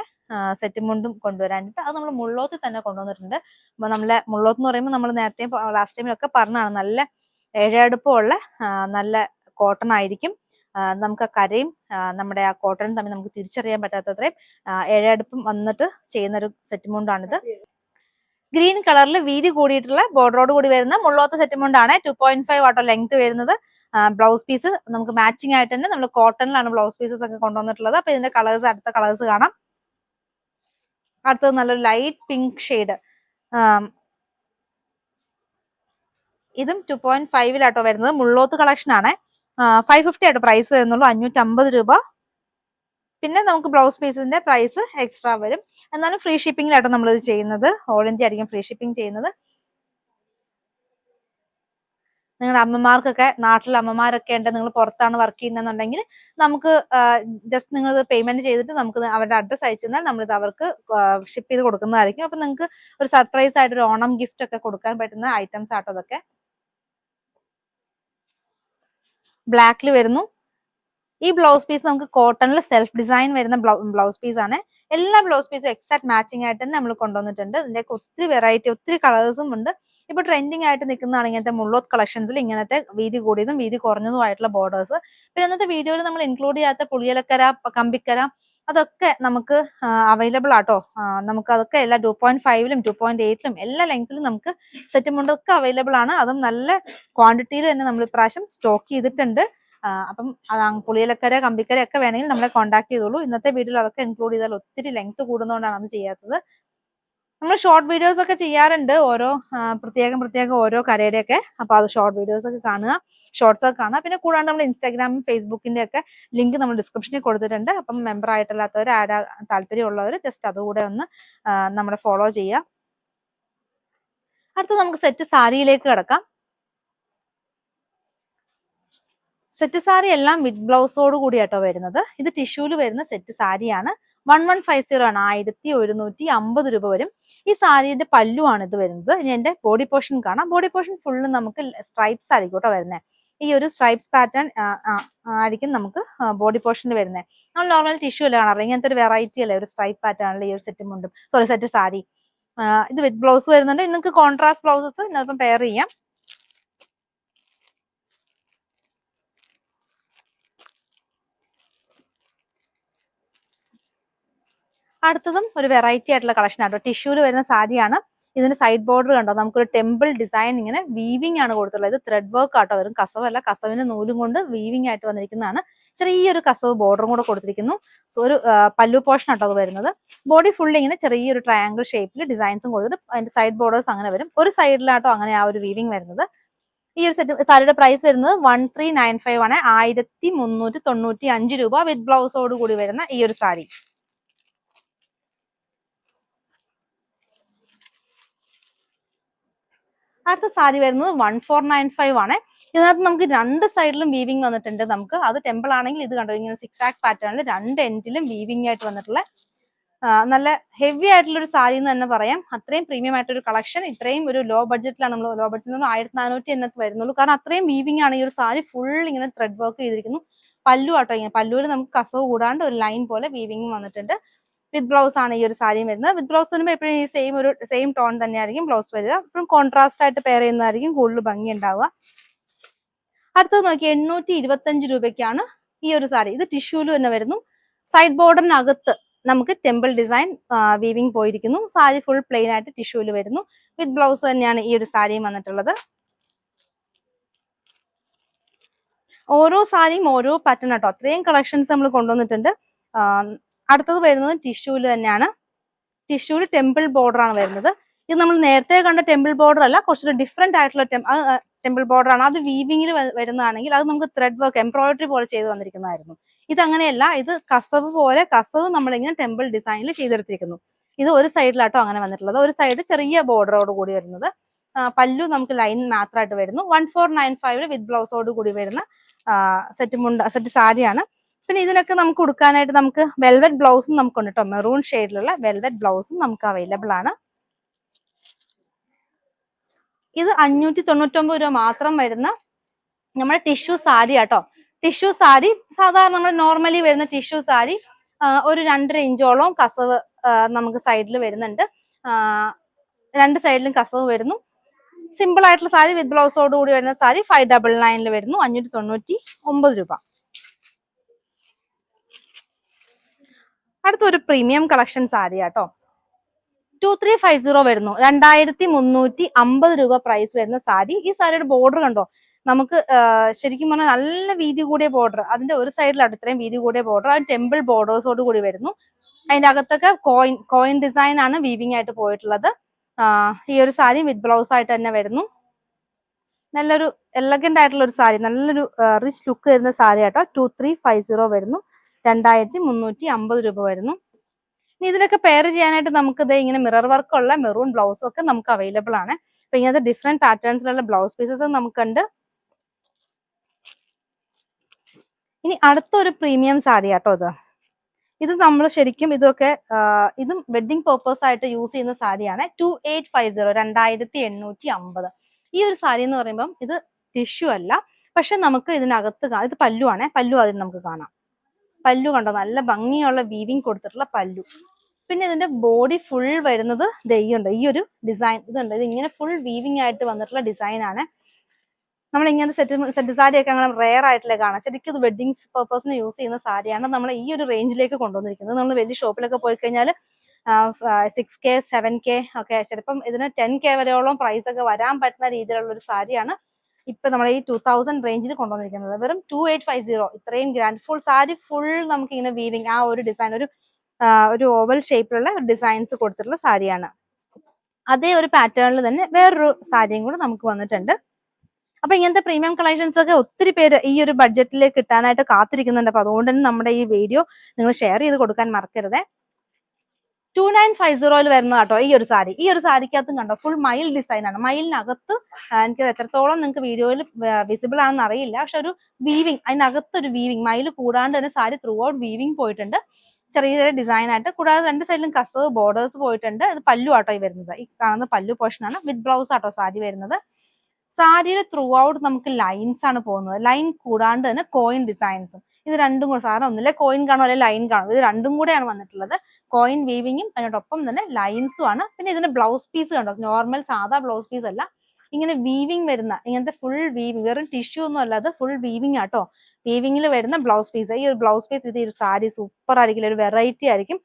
സെറ്റ് മുണ്ടും കൊണ്ടുവരാനായിട്ട്. അത് നമ്മൾ മുള്ളോത്തിൽ തന്നെ കൊണ്ടുവന്നിട്ടുണ്ട്. അപ്പൊ നമ്മളെ മുള്ളോത്ത് എന്ന് പറയുമ്പോൾ നമ്മൾ നേരത്തെ ലാസ്റ്റ് ടൈമിലൊക്കെ പറഞ്ഞാണ് നല്ല ഇഴയെടുപ്പമുള്ള നല്ല കോട്ടൺ ആയിരിക്കും. നമുക്ക് കരയും നമ്മുടെ ആ കോട്ടൺ തമ്മിൽ നമുക്ക് തിരിച്ചറിയാൻ പറ്റാത്തത്രയും ഏഴടുപ്പും വന്നിട്ട് ചെയ്യുന്ന ഒരു സെറ്റ് മുണ്ടാണിത്. ഗ്രീൻ കളറിൽ വീതി കൂടിയിട്ടുള്ള ബോർഡറോട് കൂടി വരുന്ന മുള്ളോത്ത സെറ്റ് മുണ്ടാണ്. 2.5 വാട്ടോ ലെങ്ത് വരുന്നത്. ബ്ലൗസ് പീസ് നമുക്ക് മാച്ചിങ് ആയിട്ട് തന്നെ നമ്മൾ കോട്ടണിലാണ് ബ്ലൗസ് പീസസ് ഒക്കെ കൊണ്ടുവന്നിട്ടുള്ളത്. അപ്പൊ ഇതിന്റെ കളേഴ്സ് അടുത്ത കളേഴ്സ് കാണാം. അടുത്തത് നല്ലൊരു ലൈറ്റ് പിങ്ക് ഷെയ്ഡ്. ഇതും 2.5 വരുന്നത്. മുള്ളോത്ത് കളക്ഷൻ ആണ്. 550 ആയിട്ട് പ്രൈസ് വരുന്നുള്ളൂ. 550 രൂപ. പിന്നെ നമുക്ക് ബ്ലൗസ് പീസിന്റെ പ്രൈസ് എക്സ്ട്രാ വരും. എന്നാലും ഫ്രീ ഷിപ്പിംഗിലാട്ടോ നമ്മളിത് ചെയ്യുന്നത്. ഓൾ ഇന്ത്യ ആയിരിക്കും ഫ്രീ ഷിപ്പിംഗ് ചെയ്യുന്നത്. നിങ്ങളുടെ അമ്മമാർക്കൊക്കെ, നാട്ടിലെ അമ്മമാരൊക്കെ ഉണ്ട്, നിങ്ങൾ പുറത്താണ് വർക്ക് ചെയ്യുന്നതെന്നുണ്ടെങ്കിൽ നമുക്ക് ജസ്റ്റ് നിങ്ങൾ പേയ്മെന്റ് ചെയ്തിട്ട് നമുക്ക് അവരുടെ അഡ്രസ് അയച്ചു തന്നാൽ നമ്മളിത് അവർക്ക് ഷിപ്പ് ചെയ്ത് കൊടുക്കുന്നതായിരിക്കും. അപ്പൊ നിങ്ങൾക്ക് ഒരു സർപ്രൈസ് ആയിട്ട് ഒരു ഓണം ഗിഫ്റ്റ് ഒക്കെ കൊടുക്കാൻ പറ്റുന്ന ഐറ്റംസ് ആട്ടോ അതൊക്കെ. ബ്ലാക്കിൽ വരുന്നു. ഈ ബ്ലൗസ് പീസ് നമുക്ക് കോട്ടണിൽ സെൽഫ് ഡിസൈൻ വരുന്ന ബ്ലൗസ് പീസ് ആണ്. എല്ലാ ബ്ലൗസ് പീസും എക്സാക്ട് മാച്ചിങ് ആയിട്ട് തന്നെ നമ്മൾ കൊണ്ടുവന്നിട്ടുണ്ട്. ഇതിന്റെയൊക്കെ ഒത്തിരി വെറൈറ്റി, ഒത്തിരി കളേഴ്സും ഉണ്ട്. ഇപ്പൊ ട്രെൻഡിങ് ആയിട്ട് നിൽക്കുന്നതാണ് ഇങ്ങനത്തെ മുള്ളോത്ത് കളക്ഷൻസിൽ ഇങ്ങനത്തെ വീതി കൂടിയതും വീതി കുറഞ്ഞതുമായിട്ടുള്ള ബോർഡേഴ്സ്. പിന്നെ ഇന്നത്തെ വീഡിയോയിൽ നമ്മൾ ഇൻക്ലൂഡ് ചെയ്യാത്ത പുളിയലക്കര, കമ്പിക്കര അതൊക്കെ നമുക്ക് അവൈലബിൾ ആട്ടോ. നമുക്ക് അതൊക്കെ എല്ലാ 2.5ലും 2.8ലും എല്ലാ ലെങ്ത്തിലും നമുക്ക് സെറ്റ് മുണ്ടൊക്കെ അവൈലബിൾ ആണ്. അതും നല്ല ക്വാണ്ടിറ്റിയിൽ തന്നെ നമ്മൾ ഇപ്രാവശ്യം സ്റ്റോക്ക് ചെയ്തിട്ടുണ്ട്. അപ്പം പുളിയലക്കര, കമ്പിക്കര ഒക്കെ വേണമെങ്കിൽ നമ്മളെ കോൺടാക്ട് ചെയ്തോളൂ. ഇന്നത്തെ വീഡിയോയിൽ അതൊക്കെ ഇൻക്ലൂഡ് ചെയ്താൽ ഒത്തിരി ലെങ്ത് കൂടുന്നതുകൊണ്ടാണ് അത് ചെയ്യാത്തത്. നമ്മൾ ഷോർട്ട് വീഡിയോസ് ഒക്കെ ചെയ്യാറുണ്ട്, ഓരോ പ്രത്യേകം ഓരോ കരയുടെയൊക്കെ. അപ്പൊ അത് ഷോർട്ട് വീഡിയോസ് ഒക്കെ കാണുക, ഷോർട്സ് ഒക്കെ കാണുക. പിന്നെ കൂടാണ്ട് നമ്മൾ ഇൻസ്റ്റാഗ്രാമും ഫേസ്ബുക്കിന്റെ ഒക്കെ ലിങ്ക് നമ്മൾ ഡിസ്ക്രിപ്ഷനിൽ കൊടുത്തിട്ടുണ്ട്. അപ്പം മെമ്പർ ആയിട്ടല്ലാത്തവർ, ആഡ് താല്പര്യമുള്ളവർ ജസ്റ്റ് അതുകൂടെ ഒന്ന് നമ്മളെ ഫോളോ ചെയ്യുക. അടുത്ത നമുക്ക് സെറ്റ് സാരിയിലേക്ക് കിടക്കാം. സെറ്റ് സാരി എല്ലാം വിത്ത് ബ്ലൗസോട് കൂടിയാട്ടോ വരുന്നത്. ഇത് ടിഷ്യൂല് വരുന്ന സെറ്റ് സാരിയാണ്. 1150 ആണ്. 1150 രൂപ വരും. ഈ സാരിയുടെ പല്ലു ആണ് ഇത് വരുന്നത്. ഇനി എന്റെ ബോഡി പോർഷൻ കാണാം. ബോഡി പോർഷൻ ഫുള്ള് നമുക്ക് സ്ട്രൈപ്സ് ആയിരിക്കും കേട്ടോ വരുന്നത്. ഈ ഒരു സ്ട്രൈപ്സ് പാറ്റേൺ ആയിരിക്കും നമുക്ക് ബോഡി പോർഷനിൽ വരുന്നത്. നമ്മൾ നോർമൽ ടിഷ്യൂ അല്ലേ കാണാറ്, ഇങ്ങനത്തെ ഒരു വെറൈറ്റി അല്ലേ ഒരു സ്ട്രൈപ്പ് പാറ്റേണിൽ ഈ ഒരു സെറ്റ് മുണ്ടും സെറ്റ് സാരി. ഇത് വിത്ത് ബ്ലൗസ് വരുന്നുണ്ട്. നിങ്ങൾക്ക് കോൺട്രാസ്റ്റ് ബ്ലൗസസ് ഇതിനൊപ്പം പെയർ ചെയ്യാം. അടുത്തതും ഒരു വെറൈറ്റി ആയിട്ടുള്ള കളക്ഷൻ ആട്ടോ. ടിഷ്യൂല് വരുന്ന സാരിയാണ്. ഇതിന്റെ സൈഡ് ബോർഡർ കണ്ടോ, നമുക്കൊരു ടെമ്പിൾ ഡിസൈൻ ഇങ്ങനെ വീവിംഗ് ആണ് കൊടുത്തുള്ളത്. ഇത് ത്രെഡ് വർക്ക് ആട്ടോ വരും, കസവല്ല. കസവിന്റെ നൂലും കൊണ്ട് വീവിംഗ് ആയിട്ട് വന്നിരിക്കുന്നതാണ്. ചെറിയൊരു കസവ് ബോർഡറും കൂടെ കൊടുത്തിരിക്കുന്നു. സോ ഒരു പല്ലു പോർഷൻ ആട്ടോ അത് വരുന്നത്. ബോഡി ഫുള്ളി ഇങ്ങനെ ചെറിയൊരു ട്രയാങ്കിൾ ഷേപ്പിൽ ഡിസൈൻസും കൊടുത്തിട്ട് അതിന്റെ സൈഡ് ബോർഡേഴ്സ് അങ്ങനെ വരും. ഒരു സൈഡിലാട്ടോ അങ്ങനെ ആ ഒരു വീവിംഗ് വരുന്നത്. ഈ ഒരു സെറ്റ് സാരിയുടെ പ്രൈസ് വരുന്നത് 1395 ആണ്. 1395 രൂപ വിത്ത് ബ്ലൗസോട് കൂടി വരുന്ന ഈ ഒരു സാരി. അടുത്ത സാരി വരുന്നത് 1495 ആണ്. ഇതിനകത്ത് നമുക്ക് രണ്ട് സൈഡിലും വീവിംഗ് വന്നിട്ടുണ്ട്. നമുക്ക് അത് ടെമ്പിൾ ആണെങ്കിൽ ഇത് കണ്ടോ, ഇങ്ങനെ സിക്സാക് പാറ്റേണിൽ രണ്ട് എൻഡിലും വീവിംഗ് ആയിട്ട് വന്നിട്ടുള്ള നല്ല ഹെവി ആയിട്ടുള്ള ഒരു സാരി എന്ന് തന്നെ പറയാം. അത്രയും പ്രീമിയം ആയിട്ടൊരു കളക്ഷൻ. ഇത്രയും ഒരു ലോ ബഡ്ജറ്റിലാണ് നമ്മൾ, ലോ ബഡ്ജറ്റ് 1400 എന്നൊക്കെ വരുന്നുള്ളൂ. കാരണം അത്രയും വീവിംഗ് ആണ്. ഈ ഒരു സാരി ഫുൾ ഇങ്ങനെ ത്രെഡ് വർക്ക് ചെയ്തിരിക്കുന്നു. പല്ലു ആട്ടോ, ഇങ്ങനെ പല്ലുവിൽ നമുക്ക് കസവ് കൂടാണ്ട് ഒരു ലൈൻ പോലെ വീവിംഗ് വന്നിട്ടുണ്ട്. വിത്ത് ബ്ലൗസ് ആണ് ഈ ഒരു സാരി വരുന്നത്. വിത്ത് ബ്ലൗസ് വരുമ്പോൾ എപ്പോഴും ഈ സെയിം ടോൺ തന്നെയായിരിക്കും ബ്ലൗസ് വരിക. എപ്പോഴും കോൺട്രാസ്റ്റ് ആയിട്ട് പെയർ ചെയ്യുന്നതായിരിക്കും കൂടുതൽ ഭംഗി ഉണ്ടാവുക. അടുത്തത് നോക്കി 825 രൂപയ്ക്കാണ് ഈ ഒരു സാരി. ഇത് ടിഷ്യൂല് തന്നെ വരുന്നു. സൈഡ് ബോർഡറിനകത്ത് നമുക്ക് ടെമ്പിൾ ഡിസൈൻ വീവിംഗ് പോയിരിക്കുന്നു. സാരി ഫുൾ പ്ലെയിൻ ആയിട്ട് ടിഷ്യൂല് വരുന്നു. വിത്ത് ബ്ലൗസ് തന്നെയാണ് ഈ ഒരു സാരിയും വന്നിട്ടുള്ളത്. ഓരോ സാരിയും ഓരോ പാറ്റേൺ ആട്ടോ. അത്രയും കളക്ഷൻസ് നമ്മൾ കൊണ്ടുവന്നിട്ടുണ്ട്. അടുത്തത് വരുന്നത് ടിഷ്യൂല് തന്നെയാണ്. ടിഷ്യൂല് ടെമ്പിൾ ബോർഡർ ആണ് വരുന്നത്. ഇത് നമ്മൾ നേരത്തെ കണ്ട ടെമ്പിൾ ബോർഡർ അല്ല, കുറച്ചൊരു ഡിഫറെന്റ് ആയിട്ടുള്ള ടെമ്പിൾ ബോർഡർ ആണ്. അത് വീവിംഗിൽ വരുന്നതാണെങ്കിൽ അത് നമുക്ക് ത്രെഡ് വർക്ക് എംബ്രോയിഡറി പോലെ ചെയ്ത് വന്നിരിക്കുന്നതായിരുന്നു. ഇത് അങ്ങനെയല്ല, ഇത് കസവ് നമ്മളിങ്ങനെ ടെമ്പിൾ ഡിസൈനിൽ ചെയ്തെടുത്തിരിക്കുന്നു. ഇത് ഒരു സൈഡിലാട്ടോ അങ്ങനെ വന്നിട്ടുള്ളത്. ഒരു സൈഡ് ചെറിയ ബോർഡറോട് കൂടി വരുന്നത്. പല്ലു നമുക്ക് ലൈൻ മാത്രമായിട്ട് വരുന്നു. 1495 വിത്ത് ബ്ലൗസോട് കൂടി വരുന്ന സെറ്റ് സാരിയാണ്. പിന്നെ ഇതിനൊക്കെ നമുക്ക് കൊടുക്കാനായിട്ട് നമുക്ക് വെൽവെറ്റ് ബ്ലൗസും നമുക്കുണ്ട് കേട്ടോ. മെറൂൺ ഷെയ്ഡിലുള്ള വെൽവെറ്റ് ബ്ലൗസും നമുക്ക് അവൈലബിൾ ആണ്. ഇത് 599 രൂപ മാത്രം വരുന്ന നമ്മുടെ ടിഷ്യൂ സാരി ആട്ടോ. ടിഷ്യൂ സാരി സാധാരണ നമ്മൾ നോർമലി വരുന്ന ടിഷ്യൂ സാരി ഒരു 2.5 ഇഞ്ചോളം കസവ് നമുക്ക് സൈഡിൽ വരുന്നുണ്ട്. രണ്ട് സൈഡിലും കസവ് വരുന്നു. സിമ്പിൾ ആയിട്ടുള്ള സാരി വിത്ത് ബ്ലൗസോട് കൂടി വരുന്ന സാരി 599 വരുന്നു. 599 രൂപ. അടുത്തൊരു പ്രീമിയം കളക്ഷൻ സാരി ആട്ടോ. 2350 വരുന്നു. 2350 രൂപ പ്രൈസ് വരുന്ന സാരി. ഈ സാരിയുടെ ബോർഡർ കണ്ടോ, നമുക്ക് ശരിക്കും പറഞ്ഞാൽ നല്ല വീതി കൂടിയ ബോർഡർ. അതിന്റെ ഒരു സൈഡിലാണ് ഇത്രയും വീതി കൂടിയ ബോർഡർ. അത് ടെമ്പിൾ ബോർഡേഴ്സോട് കൂടി വരുന്നു. അതിന്റെ അകത്തൊക്കെ കോയിൻ ഡിസൈൻ ആണ് വീവിംഗ് ആയിട്ട് പോയിട്ടുള്ളത്. ഈ ഒരു സാരി വിത്ത് ബ്ലൗസ് ആയിട്ട് തന്നെ വരുന്നു. നല്ലൊരു എലഗന്റ് ആയിട്ടുള്ള ഒരു സാരി, നല്ലൊരു റിച്ച് ലുക്ക് വരുന്ന സാരി ആട്ടോ. 2350 വരുന്നു. 2350 രൂപ വരുന്നു. ഇനി ഇതിനൊക്കെ പെയർ ചെയ്യാനായിട്ട് നമുക്ക് ഇത് ഇങ്ങനെ മിറർ വർക്ക് ഉള്ള മെറൂൺ ബ്ലൗസും ഒക്കെ നമുക്ക് അവൈലബിൾ ആണ്. അപ്പൊ ഇങ്ങനത്തെ ഡിഫറെന്റ് പാറ്റേൺസിലുള്ള ബ്ലൗസ് പീസസ് നമുക്കുണ്ട്. ഇനി അടുത്തൊരു പ്രീമിയം സാരി ആട്ടോ ഇത് നമ്മൾ ശരിക്കും ഇതൊക്കെ ഇതും വെഡിങ് പേർപ്പസ് ആയിട്ട് യൂസ് ചെയ്യുന്ന സാരിയാണ്. 2850 2850. ഈ ഒരു സാരി എന്ന് പറയുമ്പം ഇത് ടിഷ്യൂ അല്ല, പക്ഷെ നമുക്ക് ഇതിനകത്ത് ഇത് പല്ലു ആണ്. പല്ലു അതിന് നമുക്ക് കാണാം. പല്ലു കണ്ടോ, നല്ല ഭംഗിയുള്ള വീവിങ് കൊടുത്തിട്ടുള്ള പല്ലു. പിന്നെ ഇതിന്റെ ബോഡി ഫുൾ വരുന്നത് ദയ്യുണ്ട്. ഈ ഒരു ഡിസൈൻ ഇതുണ്ട്. ഇത് ഇങ്ങനെ ഫുൾ വീവിംഗ് ആയിട്ട് വന്നിട്ടുള്ള ഡിസൈൻ ആണ്. നമ്മൾ ഇങ്ങനത്തെ സെറ്റ് സാരിയൊക്കെ അങ്ങനെ റെയർ ആയിട്ടില്ലേ കാണാം. ശരിക്കും ഇത് വെഡിങ് പർപ്പസിന് യൂസ് ചെയ്യുന്ന സാരിയാണ്. നമ്മൾ ഈ ഒരു റേഞ്ചിലേക്ക് കൊണ്ടുവന്നിരിക്കുന്നത്. നമ്മൾ വലിയ ഷോപ്പിലൊക്കെ പോയി കഴിഞ്ഞാൽ 6K 7K ഒക്കെ, ചിലപ്പം ഇതിന് 10K വരെയോളം പ്രൈസ് ഒക്കെ വരാൻ പറ്റുന്ന രീതിയിലുള്ള ഒരു സാരിയാണ് ഇപ്പൊ നമ്മൾ ഈ 2000 റേഞ്ചിൽ കൊണ്ടുവന്നിരിക്കുന്നത്. വെറും 2850. ഇത്രയും ഗ്രാൻഡ് ഫുൾ സാരി ഫുൾ നമുക്ക് ഇങ്ങനെ വീവിങ് ആ ഒരു ഡിസൈൻ, ഒരു ഓവൽ ഷേപ്പിലുള്ള ഡിസൈൻസ് കൊടുത്തിട്ടുള്ള സാരിയാണ്. അതേ ഒരു പാറ്റേണിൽ തന്നെ വേറൊരു സാരിയും കൂടെ നമുക്ക് വന്നിട്ടുണ്ട്. അപ്പൊ ഇങ്ങനത്തെ പ്രീമിയം കളക്ഷൻസ് ഒക്കെ ഒത്തിരി പേര് ഈ ഒരു ബഡ്ജറ്റിലേക്ക് കിട്ടാനായിട്ട് കാത്തിരിക്കുന്നുണ്ട്. അപ്പൊ അതുകൊണ്ട് തന്നെ നമ്മുടെ ഈ വീഡിയോ നിങ്ങൾ ഷെയർ ചെയ്ത് കൊടുക്കാൻ മറക്കരുത്. 2950 വരുന്ന കേട്ടോ ഈ ഒരു സാരി. ഈ ഒരു സാരിക്കകത്തും കണ്ടോ ഫുൾ മയിൽ ഡിസൈൻ ആണ്. മയിലിനകത്ത് എനിക്ക് എത്രത്തോളം നിങ്ങൾക്ക് വീഡിയോയിൽ വിസിബിൾ ആണെന്ന് അറിയില്ല, പക്ഷെ ഒരു വീവിങ്, അതിനകത്ത് ഒരു വീവിങ്, മയിൽ കൂടാണ്ട് തന്നെ സാരി ത്രൂ ഔട്ട് വീവിങ് പോയിട്ടുണ്ട്. ചെറിയ ചെറിയ ഡിസൈൻ ആയിട്ട്. കൂടാതെ രണ്ട് സൈഡിലും കസവ് ബോർഡേഴ്സ് പോയിട്ടുണ്ട്. ഇത് പല്ലു ആട്ടോ ഈ വരുന്നത്. ഈ കാണുന്ന പല്ലു പോർഷൻ ആണ്. വിത്ത് ബ്ലൗസ് ആട്ടോ സാരി വരുന്നത്. സാരിയുടെ ത്രൂ ഔട്ട് നമുക്ക് ലൈൻസ് ആണ് പോകുന്നത്. ലൈൻ കൂടാണ്ട് തന്നെ കോയിൻ ഡിസൈൻസും. ഇത് രണ്ടും കൂടെ, സാറിന് ഒന്നിലെ കോയിൻ കാണും അല്ലെ ലൈൻ കാണും. ഇത് രണ്ടും കൂടെയാണ് വന്നിട്ടുള്ളത്. കോയിൻ വീവിങ്ങും അതിനോടൊപ്പം തന്നെ ലൈൻസും ആണ്. പിന്നെ ഇതിന്റെ ബ്ലൗസ് പീസ് കണ്ടോ, നോർമൽ സാധാ ബ്ലൗസ് പീസ് അല്ല, ഇങ്ങനെ വീവിങ് വരുന്ന ഇങ്ങനത്തെ ഫുൾ വീവിങ്, വെറും ടിഷ്യൂ ഒന്നും അല്ലാതെ ഫുൾ വീവിങ് ആട്ടോ. വീവിങ്ങിൽ വരുന്ന ബ്ലൗസ് പീസ്. ഈ ഒരു ബ്ലൗസ് പീസ് ഇത് ഈ സാരി സൂപ്പർ ആയിരിക്കും, ഒരു വെറൈറ്റി ആയിരിക്കും.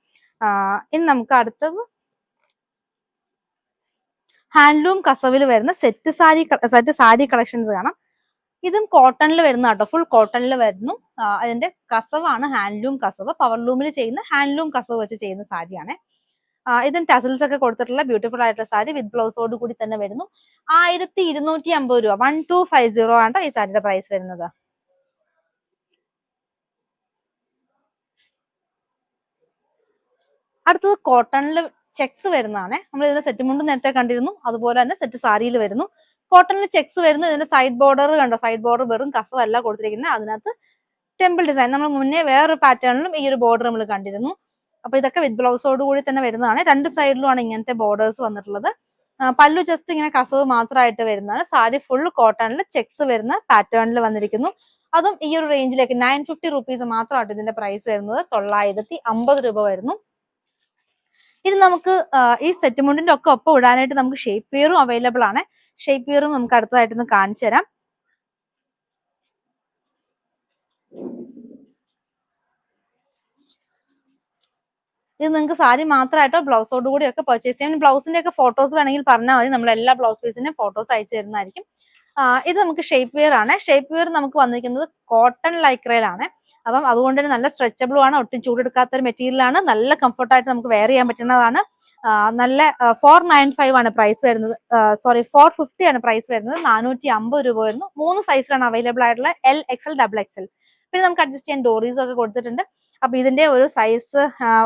ഇനി നമുക്ക് അടുത്തത് ഹാൻഡ്ലൂം കസവിൽ വരുന്ന സെറ്റ് സാരി കളക്ഷൻസ് കാണാം. ഇതും കോട്ടണിൽ വരുന്ന കേട്ടോ, ഫുൾ കോട്ടണിൽ വരുന്നു. അതിന്റെ കസവാണ് ഹാൻഡ്ലൂം കസവ്. പവർലൂമിൽ ചെയ്യുന്ന ഹാൻഡ്ലൂം കസവ് വെച്ച് ചെയ്യുന്ന സാരിയാണ്. ഇതിന് ടസൽസ് ഒക്കെ കൊടുത്തിട്ടുള്ള ബ്യൂട്ടിഫുൾ ആയിട്ടുള്ള സാരി വിത്ത് ബ്ലൗസോട് കൂടി തന്നെ വരുന്നു. 1250 രൂപ, 1250 ആണ് ഈ സാരിയുടെ പ്രൈസ് വരുന്നത്. അടുത്തത് കോട്ടണിൽ ചെക്സ് വരുന്നതാണ്. നമ്മൾ ഇതിന്റെ സെറ്റ് മുണ്ട് നേരത്തെ കണ്ടിരുന്നു, അതുപോലെ തന്നെ സെറ്റ് സാരിയിൽ വരുന്നു. കോട്ടണിൽ ചെക്സ് വരുന്നു. ഇതിന്റെ സൈഡ് ബോർഡർ കണ്ടോ, സൈഡ് ബോർഡർ വെറും കസവല്ല കൊടുത്തിരിക്കുന്നത്, അതിനകത്ത് ടെമ്പിൾ ഡിസൈൻ. നമ്മൾ മുന്നേ വേറൊരു പാറ്റേണിലും ഈ ഒരു ബോർഡർ നമ്മൾ കണ്ടിരുന്നു. അപ്പൊ ഇതൊക്കെ വിത്ത് ബ്ലൗസോട് കൂടി തന്നെ വരുന്നതാണ്. രണ്ട് സൈഡിലുമാണ് ഇങ്ങനത്തെ ബോർഡേഴ്സ് വന്നിട്ടുള്ളത്. പല്ലു ജസ്റ്റ് ഇങ്ങനെ കസവ് മാത്രമായിട്ട് വരുന്നതാണ്. സാരി ഫുൾ കോട്ടണിൽ ചെക്സ് വരുന്ന പാറ്റേണിൽ വന്നിരിക്കുന്നു. അതും ഈ ഒരു റേഞ്ചിലേക്ക് 950 റുപ്പീസ് മാത്രമായിട്ട് ഇതിന്റെ പ്രൈസ് വരുന്നത്. 950 രൂപ വരുന്നു. ഇനി നമുക്ക് ഈ സെറ്റ് മുണ്ടിന്റെ ഒക്കെ ഒപ്പം ഇടാനായിട്ട് നമുക്ക് ഷേപ്പ് വെയറും അവൈലബിൾ ആണ്. ഷേപ്പ് വെയറും നമുക്ക് അടുത്തതായിട്ടൊന്ന് കാണിച്ചു തരാം. ഇത് നിങ്ങൾക്ക് സാരി മാത്രമായിട്ടോ ബ്ലൗസോട് കൂടി ഒക്കെ പർച്ചേസ് ചെയ്യാം. ബ്ലൗസിന്റെ ഒക്കെ ഫോട്ടോസ് വേണമെങ്കിൽ പറഞ്ഞാൽ മതി, നമ്മൾ എല്ലാ ബ്ലൗസ് പീസിന്റെയും ഫോട്ടോസ് അയച്ചു തരുന്നതായിരിക്കും. ഇത് നമുക്ക് ഷേപ്പ് വെയർ ആണ്. ഷേപ്പ് വെയർ നമുക്ക് വന്നിരിക്കുന്നത് കോട്ടൺ ലൈക്രയിലാണ്. അപ്പം അതുകൊണ്ട് തന്നെ നല്ല സ്ട്രെച്ചബിളും ആണ്, ഒട്ടും ചൂടെടുക്കാത്ത ഒരു മെറ്റീരിയൽ ആണ്. നല്ല കംഫർട്ടായിട്ട് നമുക്ക് വെയർ ചെയ്യാൻ പറ്റുന്നതാണ്. നല്ല 495 ആണ് പ്രൈസ് വരുന്നത്. 450 ആണ് പ്രൈസ് വരുന്നത്. 450 രൂപ വരുന്നു. 3 സൈസിലാണ് അവൈലബിൾ ആയിട്ടുള്ള L, XL, XXL. പിന്നെ നമുക്ക് അഡ്ജസ്റ്റ് ചെയ്യാൻ ഡോറീസ് ഒക്കെ കൊടുത്തിട്ടുണ്ട്. അപ്പൊ ഇതിന്റെ ഒരു സൈസ്,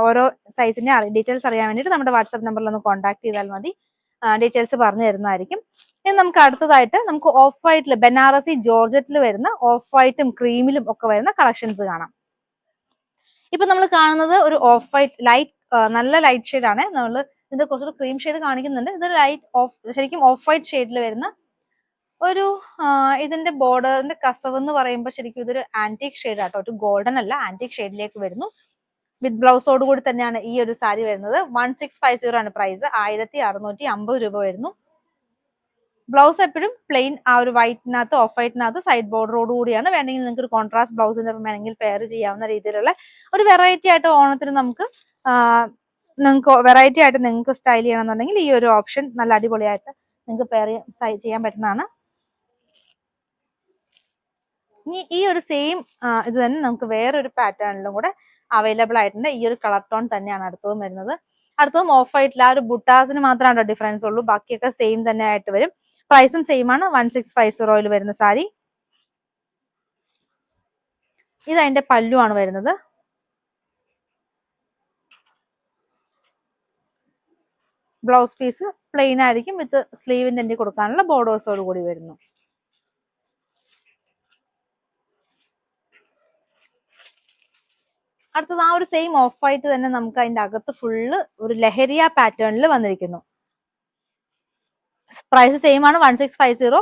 ഓരോ സൈസിന്റെ ഡീറ്റെയിൽസ് അറിയാൻ വേണ്ടിയിട്ട് നമ്മുടെ വാട്സ്ആപ്പ് നമ്പറിൽ ഒന്ന് കോൺടാക്ട് ചെയ്താൽ മതി. ഡീറ്റെയിൽസ് പറഞ്ഞു തരുന്നതായിരിക്കും. ഇനി നമുക്ക് അടുത്തതായിട്ട് നമുക്ക് ഓഫ് വൈറ്റിൽ, ബനാറസി ജോർജറ്റിൽ വരുന്ന ഓഫ് വൈറ്റും ക്രീമിലും ഒക്കെ വരുന്ന കളക്ഷൻസ് കാണാം. ഇപ്പൊ നമ്മൾ കാണുന്നത് ഒരു ഓഫ് വൈറ്റ് ലൈറ്റ്, നല്ല ലൈറ്റ് ഷെയ്ഡ് ആണ്. നമ്മൾ ഇതിന്റെ കുറച്ചൊരു ക്രീം ഷെയ്ഡ് കാണിക്കുന്നുണ്ട്. ഇത് ലൈറ്റ് ഓഫ്, ശരിക്കും ഓഫ് വൈറ്റ് ഷെയ്ഡിൽ വരുന്ന ഒരു, ഇതിന്റെ ബോർഡറിന്റെ കസവ് എന്ന് പറയുമ്പോൾ ശരിക്കും ഇതൊരു ആന്റിക് ഷെയ്ഡ് ആട്ടോ, ഒരു ഗോൾഡൻ അല്ല, ആന്റിക് ഷെയ്ഡിലേക്ക് വരുന്നു. വിത്ത് ബ്ലൗസോട് കൂടി തന്നെയാണ് ഈ ഒരു സാരി വരുന്നത്. 1650 ആണ് പ്രൈസ്. 1650 രൂപ വരുന്നു. ബ്ലൗസ് എപ്പോഴും പ്ലെയിൻ ആ ഒരു വൈറ്റിനകത്ത് ഓഫ് വൈറ്റിനകത്ത് സൈഡ് ബോർഡറോട് കൂടിയാണ്. വേണമെങ്കിൽ നിങ്ങൾക്ക് ഒരു കോൺട്രാസ്റ്റ് ബ്ലൗസിന്റെ വേണമെങ്കിൽ പെയർ ചെയ്യാവുന്ന രീതിയിലുള്ള ഒരു വെറൈറ്റി ആയിട്ട് ഓണത്തിന് നിങ്ങൾക്ക് വെറൈറ്റി ആയിട്ട് നിങ്ങൾക്ക് സ്റ്റൈൽ ചെയ്യണമെന്നുണ്ടെങ്കിൽ ഈ ഒരു ഓപ്ഷൻ നല്ല അടിപൊളിയായിട്ട് നിങ്ങൾക്ക് പെയർ ചെയ്യാൻ പറ്റുന്നതാണ്. ഇനി ഈ ഒരു സെയിം ഇത് തന്നെ നമുക്ക് വേറൊരു പാറ്റേണിലും കൂടെ അവൈലബിൾ ആയിട്ടുണ്ട്. ഈ ഒരു കളർ ടോൺ തന്നെയാണ് അടുത്തതും വരുന്നത്. അടുത്തതും ഓഫ് വൈറ്റിൽ ആ ഒരു ബുട്ടാസിന് മാത്രമാണ് ഡിഫറൻസ് ഉള്ളൂ. ബാക്കിയൊക്കെ സെയിം തന്നെ ആയിട്ട് വരും. പ്രൈസും സെയിം ആണ്. 1650 വരുന്ന സാരി. ഇത് അതിന്റെ പല്ലു ആണ് വരുന്നത്. ബ്ലൗസ് പീസ് പ്ലെയിൻ ആയിരിക്കും വിത്ത് സ്ലീവിന്റെ എൻഡിൽ കൊടുക്കാനുള്ള ബോർഡേഴ്സോട് കൂടി വരുന്നു. അടുത്തത് ആ ഒരു സെയിം ഓഫ് വൈറ്റ് തന്നെ നമുക്ക് അതിന്റെ അകത്ത് ഫുള്ള് ഒരു ലഹരിയ പാറ്റേണിൽ വന്നിരിക്കുന്നു. പ്രൈസ് സെയിം ആണ് 1650.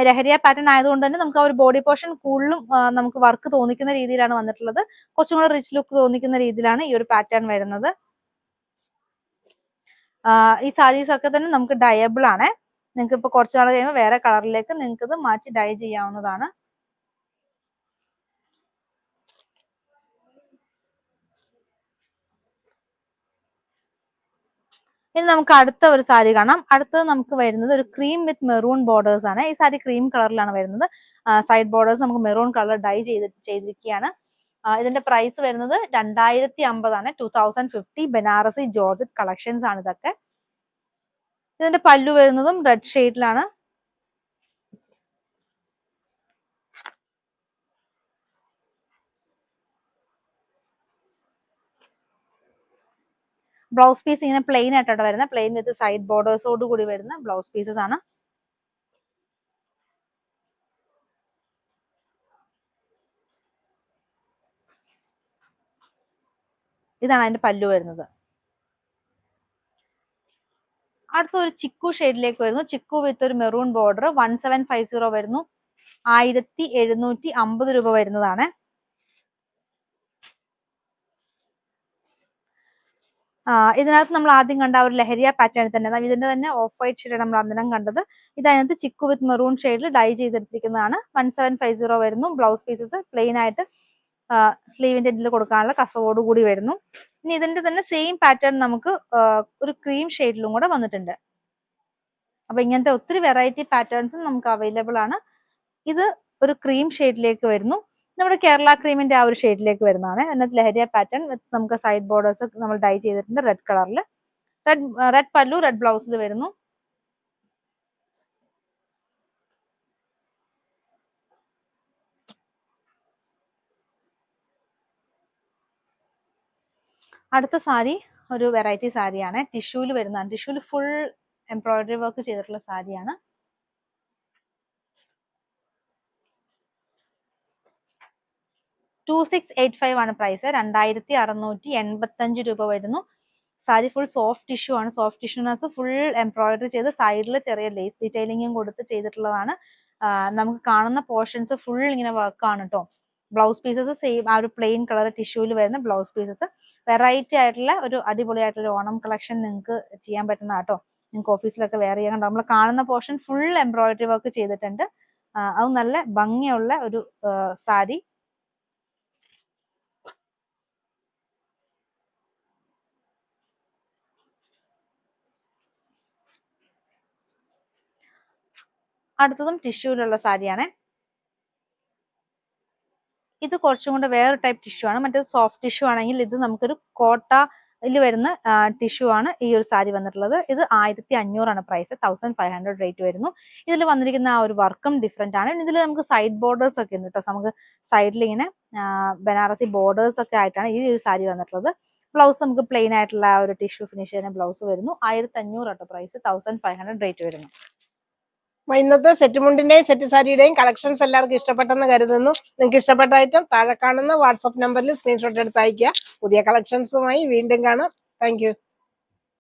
ലഹരിയ പാറ്റേൺ ആയതുകൊണ്ട് തന്നെ നമുക്ക് ആ ഒരു ബോഡി പോർഷൻ കൂടുതലും നമുക്ക് വർക്ക് തോന്നിക്കുന്ന രീതിയിലാണ് വന്നിട്ടുള്ളത്. കുറച്ചും കൂടെ റിച്ച് ലുക്ക് തോന്നിക്കുന്ന രീതിയിലാണ് ഈ ഒരു പാറ്റേൺ വരുന്നത്. ഈ സാരീസ് ഒക്കെ തന്നെ നമുക്ക് ഡയബിൾ ആണ്. നിങ്ങൾക്ക് ഇപ്പൊ കുറച്ചു നാൾ കഴിയുമ്പോൾ വേറെ കളറിലേക്ക് നിങ്ങൾക്ക് ഇത് മാറ്റി ഡൈ ചെയ്യാവുന്നതാണ്. ഇനി നമുക്ക് അടുത്ത ഒരു സാരി കാണാം. അടുത്തത് നമുക്ക് വരുന്നത് ഒരു ക്രീം വിത്ത് മെറൂൺ ബോർഡേഴ്സ് ആണ്. ഈ സാരി ക്രീം കളറിലാണ് വരുന്നത്. സൈഡ് ബോർഡേഴ്സ് നമുക്ക് മെറൂൺ കളർ ഡൈ ചെയ്തിരിക്കുകയാണ്. ഇതിന്റെ പ്രൈസ് വരുന്നത് 2050 ആണ്. 2050 ബനാറസി ജോർജറ്റ് കളക്ഷൻസ് ആണ് ഇതൊക്കെ. ഇതിന്റെ പല്ലു വരുന്നതും റെഡ് ഷെയ്ഡിലാണ്. ബ്ലൗസ് പീസ് ഇങ്ങനെ പ്ലെയിൻ ആയിട്ടാണ് വരുന്നത്. പ്ലെയിൻ വിത്ത് സൈഡ് ബോർഡേഴ്സോട് കൂടി വരുന്ന ബ്ലൗസ് പീസസ് ആണ്. ഇതാണ് അതിന്റെ പല്ലു വരുന്നത്. അടുത്ത ഒരു ചിക്കു ഷെയ്ഡിലേക്ക് വരുന്നു. ചിക്കു വിത്ത് ഒരു മെറൂൺ ബോർഡർ 1750 വരുന്നു. 1750 രൂപ വരുന്നതാണ്. ഇതിനകത്ത് നമ്മൾ ആദ്യം കണ്ട ഒരു ലഹരിയ പാറ്റേൺ തന്നെ ഇതിന്റെ തന്നെ ഓഫ് വൈറ്റ് ഷെയ്ഡ് നമ്മൾ അന്നേരം കണ്ടത്. ഇതിനകത്ത് ചിക്കു വിത്ത് മെറൂൺ ഷെയ്ഡിൽ ഡൈ ചെയ്തെടുത്തിരിക്കുന്നതാണ്. 1750 വരുന്നു. ബ്ലൗസ് പീസസ് പ്ലെയിൻ ആയിട്ട് സ്ലീവിന്റെ എൻഡിൽ കൊടുക്കാനുള്ള കസവോട് കൂടി വരുന്നു. ഇനി ഇതിന്റെ തന്നെ സെയിം പാറ്റേൺ നമുക്ക് ഒരു ക്രീം ഷെയ്ഡിലും കൂടെ വന്നിട്ടുണ്ട്. അപ്പൊ ഇങ്ങനത്തെ ഒത്തിരി വെറൈറ്റി പാറ്റേൺസ് നമുക്ക് അവൈലബിൾ ആണ്. ഇത് ഒരു ക്രീം ഷെയ്ഡിലേക്ക് വരുന്നു. നമ്മുടെ കേരള ക്രീമിന്റെ ആ ഒരു ഷെയ്ഡിലേക്ക് വരുന്നതാണ്. അതിനകത്ത് ലഹരിയ പാറ്റേൺ നമുക്ക് സൈഡ് ബോർഡേഴ്സ് നമ്മൾ ഡൈ ചെയ്തിട്ടുണ്ട് റെഡ് കളറിൽ. റെഡ് പല്ലു റെഡ് ബ്ലൗസിൽ വരുന്നു. അടുത്ത സാരി ഒരു വെറൈറ്റി സാരിയാണ്. ടിഷ്യൂല് വരുന്നതാണ്. ടിഷ്യൂല് ഫുൾ എംബ്രോയിഡറി വർക്ക് ചെയ്തിട്ടുള്ള സാരിയാണ്. $2685 ആണ് പ്രൈസ്. 2685 രൂപ വരുന്നു. സാരി ഫുൾ സോഫ്റ്റ് ടിഷ്യൂ ആണ്. സോഫ്റ്റ് ടിഷ്യൂനകത്ത് ഫുൾ എംബ്രോയിഡറി ചെയ്ത് സൈഡിൽ ചെറിയ ലേസ് ഡീറ്റെയിലിംഗും കൊടുത്ത് ചെയ്തിട്ടുള്ളതാണ്. നമുക്ക് കാണുന്ന പോർഷൻസ് ഫുൾ ഇങ്ങനെ വർക്കാണ് കേട്ടോ. ബ്ലൗസ് പീസസ് സെയിം ആ ഒരു പ്ലെയിൻ കളർ ടിഷ്യൂല് വരുന്ന ബ്ലൗസ് പീസസ്. വെറൈറ്റി ആയിട്ടുള്ള ഒരു അടിപൊളിയായിട്ടുള്ള ഒരു ഓണം കളക്ഷൻ നിങ്ങൾക്ക് ചെയ്യാൻ പറ്റുന്ന കേട്ടോ. നിങ്ങൾക്ക് ഓഫീസിലൊക്കെ വെയർ ചെയ്യാൻ കണ്ടോ. നമ്മൾ കാണുന്ന പോർഷൻ ഫുൾ എംബ്രോയിഡറി വർക്ക് ചെയ്തിട്ടുണ്ട്. അത് നല്ല ഭംഗിയുള്ള ഒരു സാരി. അടുത്തതും ടിഷ്യൂലുള്ള സാരിയാണ്. ഇത് കുറച്ചും കൂടെ വേറെ ടൈപ്പ് ടിഷ്യൂ ആണ്. മറ്റേത് സോഫ്റ്റ് ടിഷ്യൂ ആണെങ്കിൽ ഇത് നമുക്കൊരു കോട്ടയിൽ വരുന്ന ടിഷ്യൂ ആണ് ഈ ഒരു സാരി വന്നിട്ടുള്ളത്. ഇത് 1500 ആണ് പ്രൈസ്. 1500 റേറ്റ് വരുന്നു. ഇതിൽ വന്നിരിക്കുന്ന ആ ഒരു വർക്കും ഡിഫറെന്റ് ആണ്. ഇതിൽ നമുക്ക് സൈഡ് ബോർഡേഴ്സ് ഒക്കെ ഉണ്ട് കേട്ടോ. നമുക്ക് സൈഡിൽ ഇങ്ങനെ ബനാറസി ബോർഡേഴ്സ് ഒക്കെ ആയിട്ടാണ് ഈ ഒരു സാരി വന്നിട്ടുള്ളത്. ബ്ലൗസ് നമുക്ക് പ്ലെയിൻ ആയിട്ടുള്ള ആ ഒരു ടിഷ്യൂ ഫിനിഷ് ചെയ്യുന്ന ബ്ലൗസ് വരുന്നു. 1500 ആട്ടോ പ്രൈസ്. 1500 റേറ്റ് വരുന്നു. ഇന്നത്തെ സെറ്റ് മുണ്ടിന്റെയും സെറ്റ് സാരിയുടെയും കളക്ഷൻസ് എല്ലാവർക്കും ഇഷ്ടപ്പെട്ടെന്ന് കരുതുന്നു. നിങ്ങൾക്ക് ഇഷ്ടപ്പെട്ട ഐറ്റം താഴെ കാണുന്ന വാട്സ്ആപ്പ് നമ്പറിൽ സ്ക്രീൻഷോട്ട് എടുത്ത് അയക്കുക. പുതിയ കളക്ഷൻസുമായി വീണ്ടും കാണാം. താങ്ക്